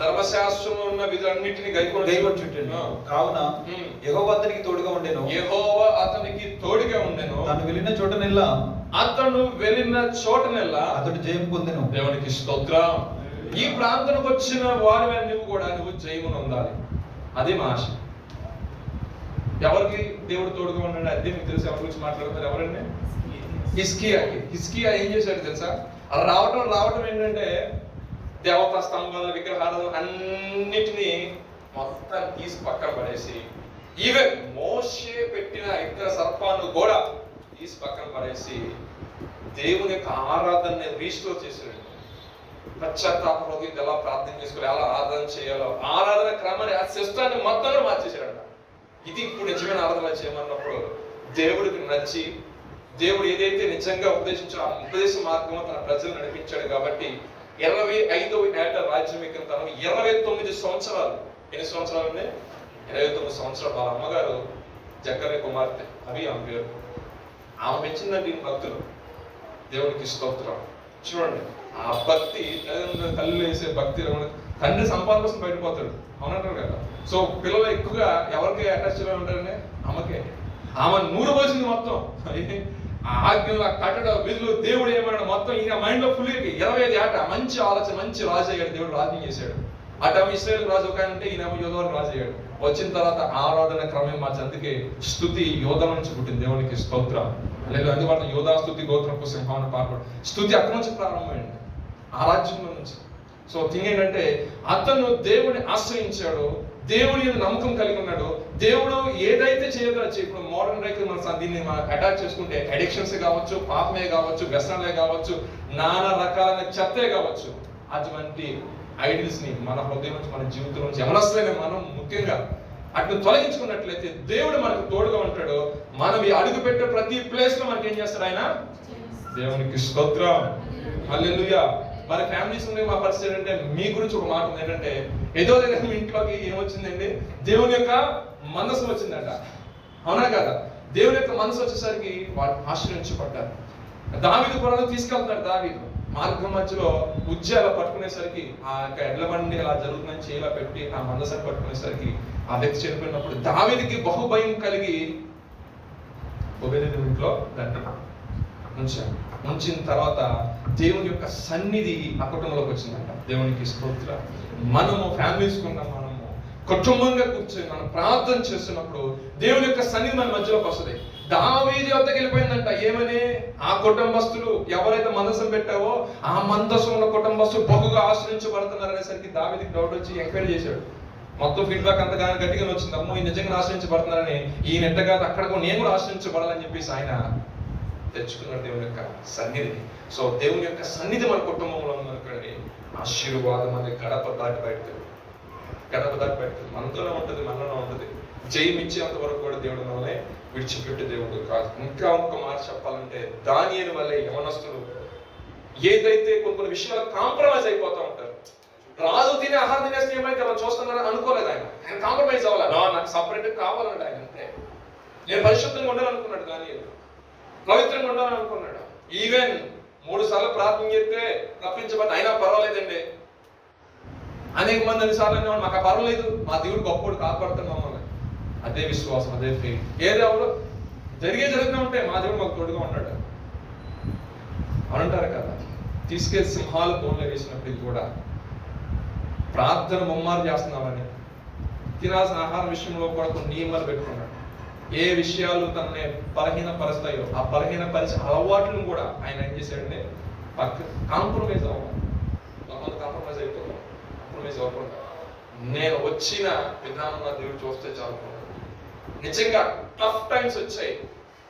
ధర్మశాస్త్రంలో ఉన్న విధులన్నిటిని గైకొనుచుండెను. కావున యెహోవా అతనికి తోడుగా ఉండెను. యెహోవా అతనికి తోడుగా ఉండెను. అతను వెళ్ళిన చోటనెల్లా అతడు జయం పొందెను. దేవునికి స్తోత్రం. ఈ ప్రాంతానికి వచ్చిన వారి నువ్వు కూడా నువ్వు జయమును పొందాలి. అది మా ఆశ. ఎవరికి దేవుడు తోడుగా ఉన్నాడు అదే మీకు తెలుసు. ఎవరి గురించి మాట్లాడుతున్నారు? ఎవరండి? హిజ్కియా ఏం చేశాడు తెలుసా? రావటం ఏంటంటే దేవతా స్తంభాలు, విగ్రహాలు అన్నిటినీ మొత్తం తీసి పక్కన పడేసి, ఈవెన్ మోషే పెట్టిన ఇతర సర్పాన్ని కూడా తీసి పక్కన పడేసి దేవుని యొక్క ఆరాధనని రీస్టోర్ చేశాడు. పశ్చాత్తాప హృదయంతో ఎలా ప్రార్థన చేసుకోవాలి, ఎలా ఆరాధన చేయాలో ఆరాధన క్రమాన్ని ఆ సిస్టాన్ని మొత్తంలో మార్చేశాడంట. ఇది ఇప్పుడు నిజమైన ఆరాధన చేయమన్నప్పుడు దేవుడికి నచ్చి దేవుడు ఏదైతే నిజంగా ఉపదేశించాడో ఆ ఉపదేశ మార్గంలో తన ప్రజలు నడిపించాడు. కాబట్టి 25వ ఏట రాజ్యం ఎక్కిన తను 29 సంవత్సరాలు, ఎన్ని సంవత్సరాలు ఉన్నాయి? 29 సంవత్సరాలు. వాళ్ళ అమ్మగారు జక్కరే కుమార్తె అవి ఆమె పేరు. ఆమె పెంచిందంటే ఈ భక్తులు. దేవునికి స్తోత్రం. చూడండి, ఆ భక్తి కళ్ళు వేసే భక్తి. తండ్రి సంపాదన కోసం బయటపోతాడు, అవునంటారు కదా. సో పిల్లలు ఎక్కువగా ఎవరికి అటాచ్ ఉంటారని అమ్మకే. ఆమె నూరు పోసింది మొత్తం. ఆజ్ఞల కట్టడ విధులు దేవుడు ఏమన్నాడు మొత్తం ఈయన మైండ్ లో ఫుల్ 25 ఏట మంచి ఆలోచన, మంచి రాజు అయ్యాడు. దేవుడు రాజ్యం చేశాడు. అటు ఇశ్రాయేలు రాజు ఒక అంటే ఈయన యోధవరకు రాజు అయ్యాడు. వచ్చిన తర్వాత ఆరాధన క్రమం మార్చి, అందుకే స్తుతి యోధ నుంచి పుట్టింది. దేవునికి స్తోత్రం. లేదు అందువల్ల యోధా స్తుతి గోత్రపు సింహాన్ని పాల్పడు. స్తుతి అక్కడి నుంచి ప్రారంభమైంది, ఆ రాజ్యంలో నుంచి. సో థింగ్ ఏంటంటే అతను దేవుడిని ఆశ్రయించాడు, దేవుడి మీద నమ్మకం కలిగి ఉన్నాడు. దేవుడు ఏదైతే చేయగలచ్చు. ఇప్పుడు మోడర్న్ రైతులు మన దీన్ని మనం అటాచ్ చేసుకుంటే అడిక్షన్స్ కావచ్చు, పాపమే కావచ్చు, వ్యసనాలే కావచ్చు, నానా రకాలైన చెత్తే కావచ్చు, అటువంటి ఐడిల్స్ ని మన హృదయం నుంచి, మన జీవితం నుంచి ఎవరొస్తేనే మనం ముఖ్యంగా అటు తొలగించుకున్నట్లయితే దేవుడు మనకు తోడుగా ఉంటాడు. మనం ఈ అడుగు పెట్టే ప్రతి ప్లేస్ లో మనకి ఏం చేస్తాడు ఆయన? దేవునికి స్తోత్రం. హల్లెలూయా. మన ఫ్యామిలీస్ ఉండే మా పరిస్థితి ఏంటంటే, మీ గురించి ఒక మాట ఉంది ఏంటంటే, ఏదో దగ్గర మీ ఇంట్లోకి ఏమొచ్చిందండి? దేవుని యొక్క మనసు వచ్చిందంట, అవునా కదా? దేవుని యొక్క మనసు వచ్చేసరికి వాళ్ళు ఆశ్రయించబడ్డారు. దావీదు పొరలో తీసుకెళ్తాడు. దావీదు మార్గం మధ్యలో ఉజ్జాల పట్టుకునేసరికి ఆ యొక్క ఎడ్ల బండి అలా జరుగుతుందని చేలా పెట్టి ఆ మనసుని పట్టుకునేసరికి ఆ వ్యక్తి చనిపోయినప్పుడు దావీదుకి బహుభయం కలిగి ఒబేదెదోము ఇంట్లో ఉంచిన తర్వాత దేవుని యొక్క సన్నిధి ఆ కుటుంబంలోకి వచ్చిందంట. దేవునికి స్తోత్రం. మనము ఫ్యామిలీస్ కున్నాం, మనము కుటుంబంగా కూర్చొని మనం ప్రార్థన చేస్తున్నప్పుడు దేవుని యొక్క సన్నిధి మన మధ్యలోకి వస్తుంది. దావీదు వద్దకు వెళ్ళిపోయిందంట. ఏమని? ఆ కుటుంబస్తులు ఎవరైతే మందసం పెట్టావో ఆ మందసంలో కుటుంబస్తులు బహుగా ఆశ్రయించబడుతున్నారు అనేసరికి దావీదుకి డౌట్ వచ్చి ఎంక్వైరీ చేశాడు. మొత్తం ఫీడ్బ్యాక్ అంతా గట్టిగా వచ్చింది. అమ్మో ఈ నిజంగా ఆశ్రయించబడుతున్నారని, ఈయన ఎంత కాదు అక్కడ నేను కూడా ఆశ్రయించబడాలని చెప్పేసి ఆయన తెచ్చుకున్నాడు దేవుని యొక్క సన్నిధిని. సో దేవుని యొక్క సన్నిధి మన కుటుంబంలో ఉందనుకోండి, ఆశీర్వాదం అనే గడప దాటి బయటకు మనతోనే ఉంటుంది, మనలో ఉంటుంది. జయం ఇచ్చేంత వరకు కూడా దేవుడు మనల్ని విడిచిపెట్టే దేవుడు కాదు. ఇంకా ఒక మాట చెప్పాలంటే, దానియేలు వల్లే యవనస్తులు ఏదైతే కొన్ని విషయాలు కాంప్రమైజ్ అయిపోతూ ఉంటారు. రాజు తినే ఆహారం తినేస్తే ఏమైతే మనం చూస్తున్నారని అనుకోలేదు ఆయన కాంప్రమైజ్ అవ్వాలి. నాకు సపరేట్ కావాలన్నాడు ఆయన. అంటే నేను పరిశుద్ధంగా ఉండాలనుకున్నాడు, దానియేలు పవిత్రంగా ఉండాలనుకున్నాడు. ఈవెన్ 3 సార్లు ప్రార్థన చేస్తే తప్పించబడి అయినా పర్వాలేదండి. అనేక మంది అన్నిసార్లు అనేవాడు మాకు పర్వాలేదు, మా దేవుడు గొప్పడు కాపాడుతాడు మమ్మల్ని. అదే విశ్వాసం, అదే ఫెయిత్. ఏదో జరుగుతూ ఉంటే మా దేవుడు మాకు తోడుగా ఉన్నాడు అనంటారు కదా. తీసుకెళ్లి సింహాలు బోన్లో వేసినప్పటికీ కూడా ప్రార్థన ముమ్మారు చేస్తున్నామని, తినాల్సిన ఆహారం విషయంలో కూడా కొన్ని నియమాలు పెట్టుకున్నాడు. ఏ విషయాలు తనని బలహీనపరుస్తాయో ఆ బలహీనపరిచే అలవాట్లను కూడా ఆయన ఏం చేశాడంటే కాంప్రమైజ్ అవ్వాలి. కాంప్రమైజ్ అవ్వకుండా నేను వచ్చిన విధానం నా దేవుడు చూస్తే చాలు. నిజంగా టఫ్ టైమ్స్ వచ్చాయి,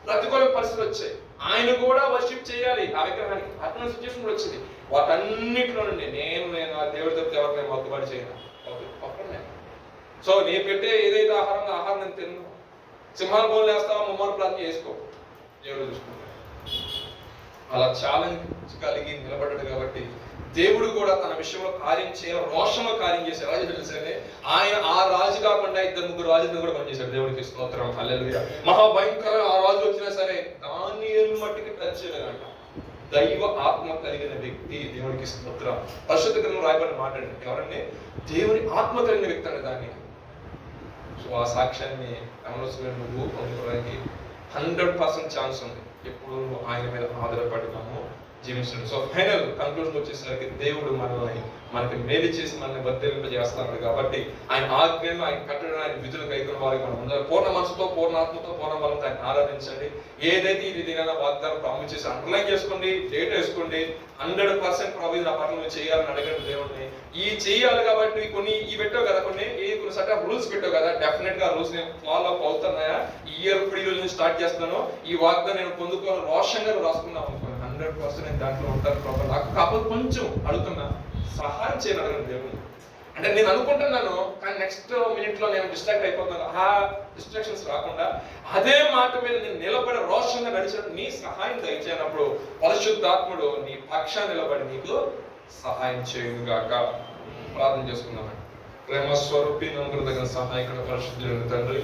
ప్రతికూల పరిస్థితులు వచ్చాయి, ఆయన కూడా వర్షిప్ చేయాలి ఆ విగ్రహానికి. అటువంటి సిచ్యువేషన్ కూడా వచ్చింది. వాటన్నిటిలో నుండి నేను ఆ దేవుడి తప్పితే ఎవరిని మొక్కుబడి చేయను. సో నేను పెట్టే ఏదైతే ఆహారం నేను తిన్ను. సింహాల బోన్లు వేస్తావా, ముమ్మారు ప్రార్థన చేసుకో, దేవుడు చూసుకుంటాడు. అలా ఛాలెంజ్ కలిగి నిలబడ్డాడు. కాబట్టి దేవుడు కూడా తన విషయంలో కార్యం చేయాలి, రోషంలో కార్యం చేశారు. రాజు తెలిసే ఆయన ఆ రాజు కాకుండా 2-3 రాజులను కూడా పనిచేశాడు. దేవుడికి స్తోత్రం. హల్లెలూయా. మహాభయంకర ఆ రాజు వచ్చినా సరే దానియేలు మట్టికి టచ్ చేయలేదంట. దైవ ఆత్మ కలిగిన వ్యక్తి. దేవుడికి స్తోత్రం. పరిశుద్ధ గ్రంథంలో రాయబడిన మాట అండి, ఎవరండి? దేవుని ఆత్మ కలిగిన వ్యక్తి అండి దాన్ని. సో ఆ సాక్ష్యాన్ని అమలుసుకుని నువ్వు పొందుకోవడానికి 100% ఛాన్స్ ఉంది. ఎప్పుడు నువ్వు ఆయన మీద ఆధారపడినాము జీవించడం. సో ఫైనల్ కంక్లూజన్ వచ్చేసరికి దేవుడు మనకి మేలు చేసి మనల్ని వర్ధిల్లింపజేస్తాడు. కాబట్టి ఆయన ఆజ్ఞను, ఆయన కట్టడం, ఆయన విధులు కైకొన్న వారికి మనం ఉండాలి. పూర్ణ మనసుతో, పూర్ణ ఆత్మతో, పూర్ణ బలంతో ఆయన ఆరాధించండి. ఏదైతే ఇది దినాల వాగ్దానం ప్రామిస్ చేసి అండర్లైన్ చేసుకోండి, డేట్ వేసుకోండి. 100% ప్రభు నా పట్ల నువ్వు చేయాలని అడగండి దేవుడిని. ఈ చేయాలి కాబట్టి కొన్ని పెట్టావు కదా, కొన్ని సర్టన్ రూల్స్ పెట్టావు కదా, డెఫినెట్ గా రూల్స్ నేను ఫాలో అప్ అవుతున్నాయా? ఈ ఇయర్ ఇప్పుడు ఈ రోజు నుంచి స్టార్ట్ చేస్తాను, ఈ వాగ్దానం నేను పొందుకోవాలి రోషంగా రాసుకున్నాం అనుకోండి, 100% నేను దాంట్లో ఉంటాను ప్రభు. నాకు కాకపోతే కొంచెం అడుగుతున్నా, సహాయం చేయని అడగండి దేవుడిని. అంటే నేను అనుకుంటున్నాను, కానీ నెక్స్ట్ మినిట్లో నేను డిస్ట్రాక్ట్ అయిపోతున్నాను. ఆ డిస్ట్రాక్షన్స్ రాకుండా అదే మాట మీద నేను నిలబడి రోషంగా నడిచినప్పుడు నీ సహాయం దయచేయనప్పుడు పరిశుద్ధాత్ముడు నీ పక్షాన్ని నిలబడి నీకు సహాయం చేయుగాక. ప్రార్థన చేసుకుందామండి. ప్రేమ స్వరూపి నంబర్ దగ్గర సహాయకుడు పరిశుద్ధుడైన తండ్రి,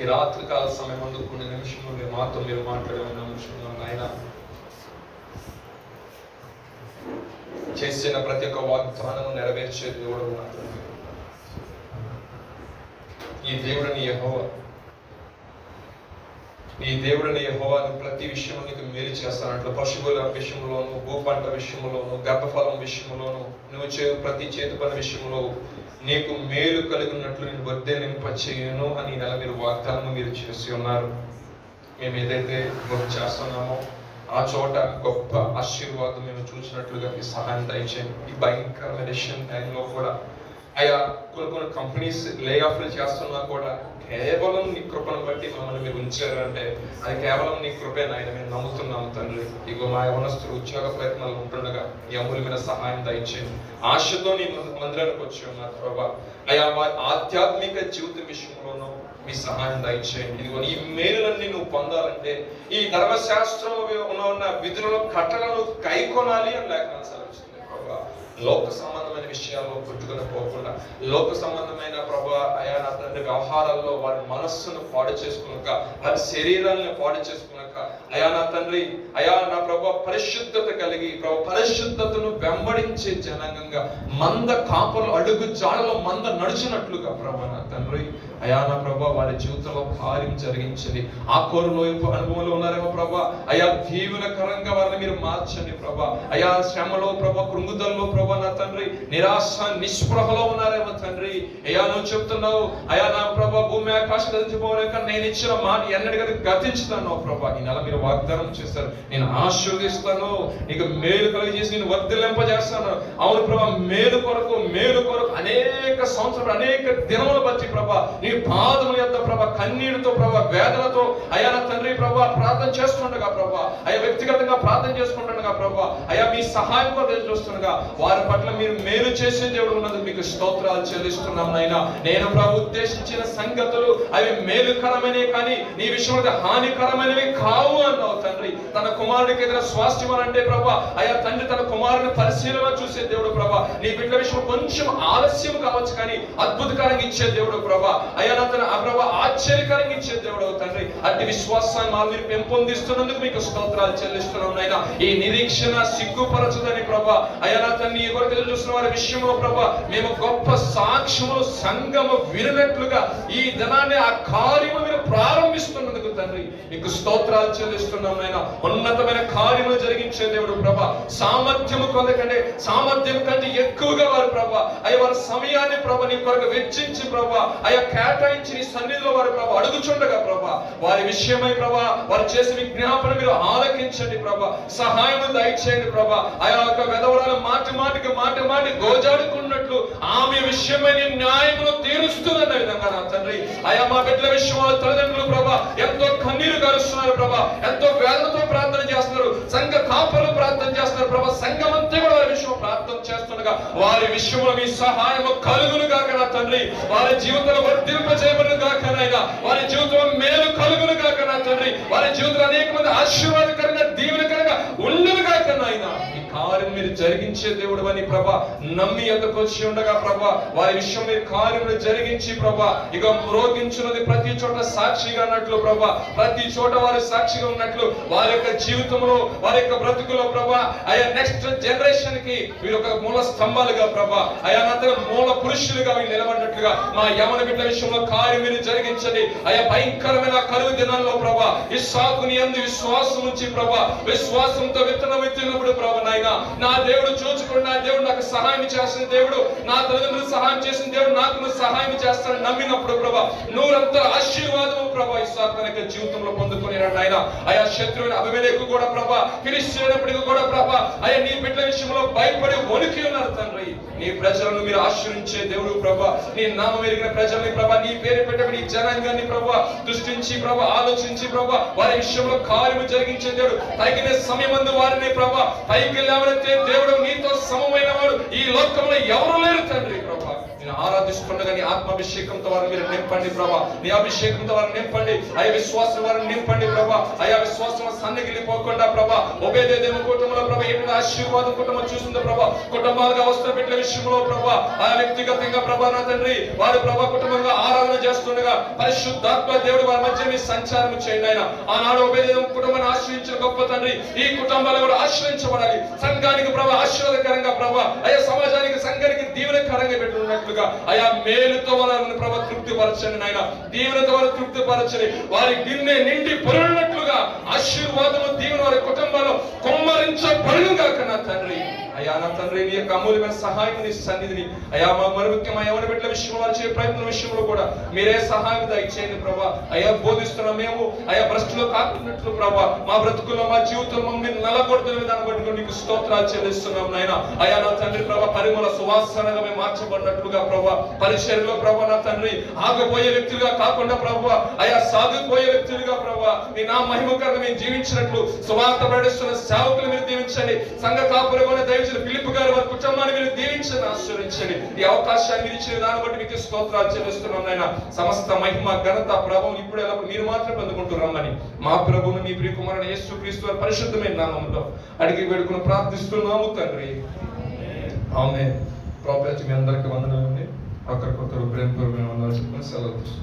ఈ రాత్రి కాల సమయం ముందు కొన్ని నిమిషంలో మీరు మాతో మీరు మాట్లాడే నిమిషంలో ఆయన చేసిన ప్రతి ఒక్క వాగ్దానం నెరవేర్చే దేవుడు ఉన్నాడు. ఈ దేవుడిని యెహోవా, నీ దేవుడిని యెహోవా ప్రతి విషయంలో నీకు మేలు చేస్తానంటూ పశువుల విషయంలోను, భూపంట విషయంలోను, గర్భఫలం విషయంలోను, నువ్వు చే ప్రతి చేతి పని విషయంలో నీకు మేలు కలిగినట్లు నేను వర్ధలింప చేయను అని నెల మీరు వాగ్దానం మీరు చేసి ఉన్నారు. మేము ఏదైతే వర్క్ చేస్తున్నామో ఆ చోట గొప్ప ఆశీర్వాదం మేము చూసినట్లుగా మీ సహాయం దయచేయండి. ఈ భయంకరమైన టైంలో కూడా అయా కొన్ని కంపెనీస్ లే ఆఫ్లు చేస్తున్నా కూడా కేవలం నీ కృపను బట్టి మమ్మల్ని మీరు ఉంచారంటే అది కేవలం నీ కృపే నాయన మేము నమ్ముతున్నాము తండ్రి. ఇగో మా యవనస్తులు ఉద్యోగ ప్రయత్నాలు ఉంటుండగా ఈ అమూల్యమైన సహాయం దయచేయండి. ఆశతో నీ మందిరానికి వచ్చి ఉన్నారు ప్రభా. అయా వారి ఆధ్యాత్మిక జీవితం విషయంలోనూ మీ సహాయం దయచేయండి. ఇదిగో ఈ మేలులన్నీ నువ్వు పొందాలంటే ఈ ధర్మశాస్త్రంలో ఉన్న విధులను కట్టలను కైకొనాలి అని లేఖనం సెలవిస్తుంది ప్రభా. లోక సంబంధమైన విషయాల్లో పుట్టుకొని పోకుండా లోక సంబంధమైన ప్రభా అయా నా తండ్రి వ్యవహారాల్లో వారి మనస్సును పాడు చేసుకున్నాక, వారి శరీరాలను పాడు చేసుకున్నాక, అయా నా తండ్రి అయా నా ప్రభా పరిశుద్ధత కలిగి ప్రభా పరిశుద్ధతను వెంబడించే జనాంగంగా మంద కాపలు అడుగు జాడలో మంద నడిచినట్లుగా ప్రభా నా తండ్రి అయా నా ప్రభా వారి జీవితంలో కార్యం జరిగించండి. ఆ కోరులో అనుభవంలో ఉన్నారేమో ప్రభా అయా దీవెనకరంగా వారిని మీరు మార్చండి ప్రభా. అయా శ్రమలో ప్రభా కృంగుదల్లో ప్రభా నా తండ్రి నిరాశ నిస్పృహలో ఉన్నారేమో తండ్రి. అయా నువ్వు చెప్తున్నావు అయా నా ప్రభా భూమి ఆకాశం గతించిపోలేక నేను ఇచ్చిన మాట ఎన్నటికీ గతించుతాను ప్రభా. ఈ నెల మీరు వాగ్దానం చేస్తారు, నేను ఆశీర్వదిస్తాను, నీకు మేలు కలిగజేసి నేను వర్ధిల్లింపజేస్తాను. అవును ప్రభా మేలు కొరకు అనేక సంవత్సరాలు అనేక దినములు బట్టి ప్రభా నీ పాదముల యొద్ద ప్రభా కన్నీటితో ప్రభా వేదనతో అయా నా తండ్రి ప్రభా ప్రార్థన చేస్తుండగా ప్రభా అయా వ్యక్తిగతంగా ప్రార్థన చేసుకుంటుండగా ప్రభా అయా మీ సహాయం కొరకు చూస్తుండగా వారి పట్ల మీరు మేలు చేసే దేవుడు ఉన్నందుకు మీకు స్తోత్రాలు చెల్లిస్తున్నాం నాయనా. నేను ప్రభు ఉద్దేశించిన సంగతులు అవి మేలుకరమైనవి కానీ నీ విషయంలో హానికరమైనవి కావు అన్నావు తండ్రి. తన కుమారుడికి ఎదుర స్వాస్థ్యం అంటే ప్రభా అయా తండ్రి తన కుమారుని పరిశీలన చూసే దేవుడు ప్రభా. నీ బిడ్డ విషయం కొంచెం ఆలస్యం కావచ్చు కానీ అద్భుతకరంగా ఇచ్చే దేవుడు ప్రభా. అయా తన ప్రభా ఆశ్చర్యకరంగా ఇచ్చే దేవుడు తండ్రి. అట్టి విశ్వాసాన్ని మా మీరు పెంపొందిస్తున్నందుకు మీకు స్తోత్రాలు చెల్లిస్తున్నాం నాయనా. ఈ నిరీక్షణ సిగ్గుపరచదని ప్రభా అయా నా తండ్రి ఈ కొరకు చూస్తున్న వారి విషయంలో ప్రభా మేము గొప్ప సాక్ష్యములు సంగము వినట్లుగా ఈ దినాన్ని ఆ కార్యము మీరు ప్రారంభిస్తున్నందుకు తండ్రి మీకు స్తోత్రాలు చెల్లిస్తున్నాం నాయనా. ఉన్నతమైన కార్యములు జరిగించే దేవుడు ప్రభా. సామర్థ్యం కంటే ఎక్కువగా వారు ప్రభా అయ్యా వారి సమయాన్ని ప్రభా నీ కొరకు వెచ్చించి ప్రభా అయ్యా కేటాయించి నీ సన్నిధిలో వారు ప్రభా అడుగుచుండగా ప్రభా వారి విషయమై ప్రభా వారు చేసే విజ్ఞాపన మీరు ఆలకించండి ప్రభా. సహాయం దయచేయండి ప్రభా. ఆయా యొక్క వెధవరాలు మాటి గోజాడుకున్నట్లు ఆమె విషయమై నీ న్యాయమును తీరుస్తున్న విధంగా నా తండ్రి ఆయా మా బిడ్డల విషయంలో తల్లిదండ్రులు ప్రభా ఎంతో కన్నీరు గారుస్తున్నారు ప్రభా, ఎంతో వేదనతో ప్రార్థన చేస్తున్నారు, సంఘ కాపరులు ప్రార్థన చేస్తున్నారు ప్రభా. సంఘమంతా కూడా వారి విషయం ప్రార్థన చేస్తుండగా వారి విషయంలో మీ సహాయము కలుగును గాక నా తండ్రి. వారి జీవితంలో వర్ధింప చేయబడును గాక నాయనా. వారి జీవితంలో మేలు కలుగును గాక నా తండ్రి. వారి జీవితంలో అనేక మంది ఆశీర్వాదకరంగా దీవెనకరంగా ఉండును గాక నాయనా. ఈ కార్యం మీరు జరిగించే దేవుడు అని ప్రభా నమ్మి ఎద్దకు వచ్చి ఉండగా ప్రభా వారి విషయం మీరు కార్యములు జరిగించి ప్రభా ఇక మ్రోగించున్నది ప్రతి చోట సాక్షిగా అన్నట్లు ప్రభా ప్రతి చోట వారి సాక్షిగా ఉన్నట్లు వారి యొక్క జీవితంలో వారి యొక్క బ్రతుకులో ప్రభా అయా నెక్స్ట్ జనరేషన్ కి మీరు ఒక మూల స్తంభాలుగా ప్రభా అయా మూల పురుషులుగా మీరు నిలబడినట్లుగా మా యవన బిడ్డ విషయంలో కార్యం మీరు జరిగించండి. అయా భయంకరమైన కరువు దినాల్లో ప్రభా ఇస్సాకుని యందు విశ్వాసం ఉంచి ప్రభా విశ్వాసంతో విత్తనం విత్తినప్పుడు ప్రభా నాయనా నా దేవుడు చూచుకుని నా దేవుడు నాకు సహాయం చేసిన దేవుడు, నా తల్లిదండ్రులు సహాయం చేసిన దేవుడు నాకు నువ్వు సహాయం చేస్తానని నమ్మినప్పుడు ప్రభా నూరంతా ఆశీర్వాదము ప్రభా ఇస్సాకు తన జీవితంలో పొందుకుని నాయన. అయా శత్రువుని అబిమెలెకు కూడా ప్రభా ఫిలిష్తీయులప్పటికీ కూడా ప్రభా అయా నీ బిడ్డల విషయంలో భయపడి వణికి ఉన్నారు తండ్రి. నీ ప్రజలను మీరు ఆశ్రయించే దేవుడు ప్రభా. నీ నామం ఎరిగిన ప్రజల్ని ప్రభా నీ పేరు పెట్టబడి జనాంగాన్ని ప్రభా దృష్టించి ప్రభా ఆలోచించి ప్రభా వారి విషయంలో కార్యము జరిగించే దేవుడు. తగిన సమయమందు వారిని ప్రభా పైకి లేవనెత్తే దేవుడు, నీతో సమమైన వాడు ఈ లోకంలో ఎవరు లేరు తండ్రి ప్రభా. నేను ఆరాధిస్తుండగా నీ ఆత్మాభిషేకంతో వారిని మీరు నింపండి ప్రభా. నీ అభిషేకంతో వారిని నింపండి. అయ్యా విశ్వాసం వారిని నింపండి ప్రభా. అయ్యా విశ్వాసం సన్నగిలిపోకుండా ప్రభా, ఒబేదేదేమో కుటుంబంలో ప్రభా ఎటువంటి ఆశీర్వాదం కుటుంబం చూసిందో ప్రభా, కుటుంబాలుగా వస్తున్న బిడ్డల విషయంలో ప్రభా, ఆ వ్యక్తిగతంగా ప్రభా నా తండ్రి వారి ప్రభా కుటుంబంగా ఆరాధన చేస్తుండగా పరిశుద్ధాత్మ దేవుడు వారి మధ్య మీ సంచారం చేయండి ఆయన. ఆనాడు ఒబేదేదేమో కుటుంబాన్ని ఆశ్రయించిన గొప్ప తండ్రి ఈ కుటుంబాలు కూడా ఆశ్రయించబడాలి. సంఘానికి ప్రభా ఆశీర్వాదకరంగా ప్రభా, అయ్యా సమాజానికి సంఘానికి దీవెనకరంగా పెట్టుకున్నట్లుగా అయా మేలుతో వారిని ప్రభా తృప్తిపరచండి నాయన. దీవెనతో వారు తృప్తిపరచండి. వారి గిన్నె నిండి పొరలినట్లుగా ఆశీర్వాదము దీవెన వారి కుటుంబాల్లో కుమ్మరించబడును గాక నా తండ్రి. అయ్యా నా తండ్రి నీ యొక్క అమూల్యమైన సహాయం నీ సన్నిధిని అయ్యా మరి ముఖ్యమైన యవన బిడ్డల విషయంలో వారు చేసే ప్రయత్నం విషయంలో కూడా మీరే సహాయం దయచేయండి ప్రభా. అయ్యా బోధిస్తున్న మేము అయ్యా భ్రష్టులో కాకున్నట్లు ప్రభా మా బ్రతుకుల్లో మా జీవితంలో మీరు నలగొడుతున్న విధానం బట్టి నీకు స్తోత్రాలు చెల్లిస్తున్నాం నాయన. అయ్యా నా తండ్రి ప్రభా పరిమళ సువాసనగా మేము మార్చబడినట్లుగా ప్రభా పరిచర్యలో ప్రభా నా తండ్రి ఆగిపోయే వ్యక్తులుగా కాకుండా ప్రభా అయ్యా సాగిపోయే వ్యక్తులుగా ప్రభా మీ నా మహిమకరంగా మేము జీవించినట్లు సువార్త ప్రకటిస్తున్న సేవకులు మీరు దీవించండి. సంఘ కాపురమైన దైవ ఫిలిప్ గారు వారి కుటుంబాన్ని మీరు దీవించండి, ఆశీర్వదించండి. ఈ అవకాశాన్ని మీరు ఇచ్చిన దాన్ని బట్టి మీకు స్తోత్రాలు చెల్లిస్తున్నాం నాయన. సమస్త మహిమ ఘనత ప్రభావం ఇప్పుడు ఎలా మీరు మాత్రం పొందుకుంటూ రమ్మని మా ప్రభువును మీ ప్రియ కుమారుడు యేసుక్రీస్తు వారి పరిశుద్ధమైన నామములో అడిగి వేడుకుని ప్రార్థిస్తున్నాము తండ్రి. ఆమేన్. ప్రభువు మీ అందరికీ వందనాలండి. ఒకరికొకరు ప్రేమపూర్వకమైన వందనాలు చెప్పుకొని సెలవు.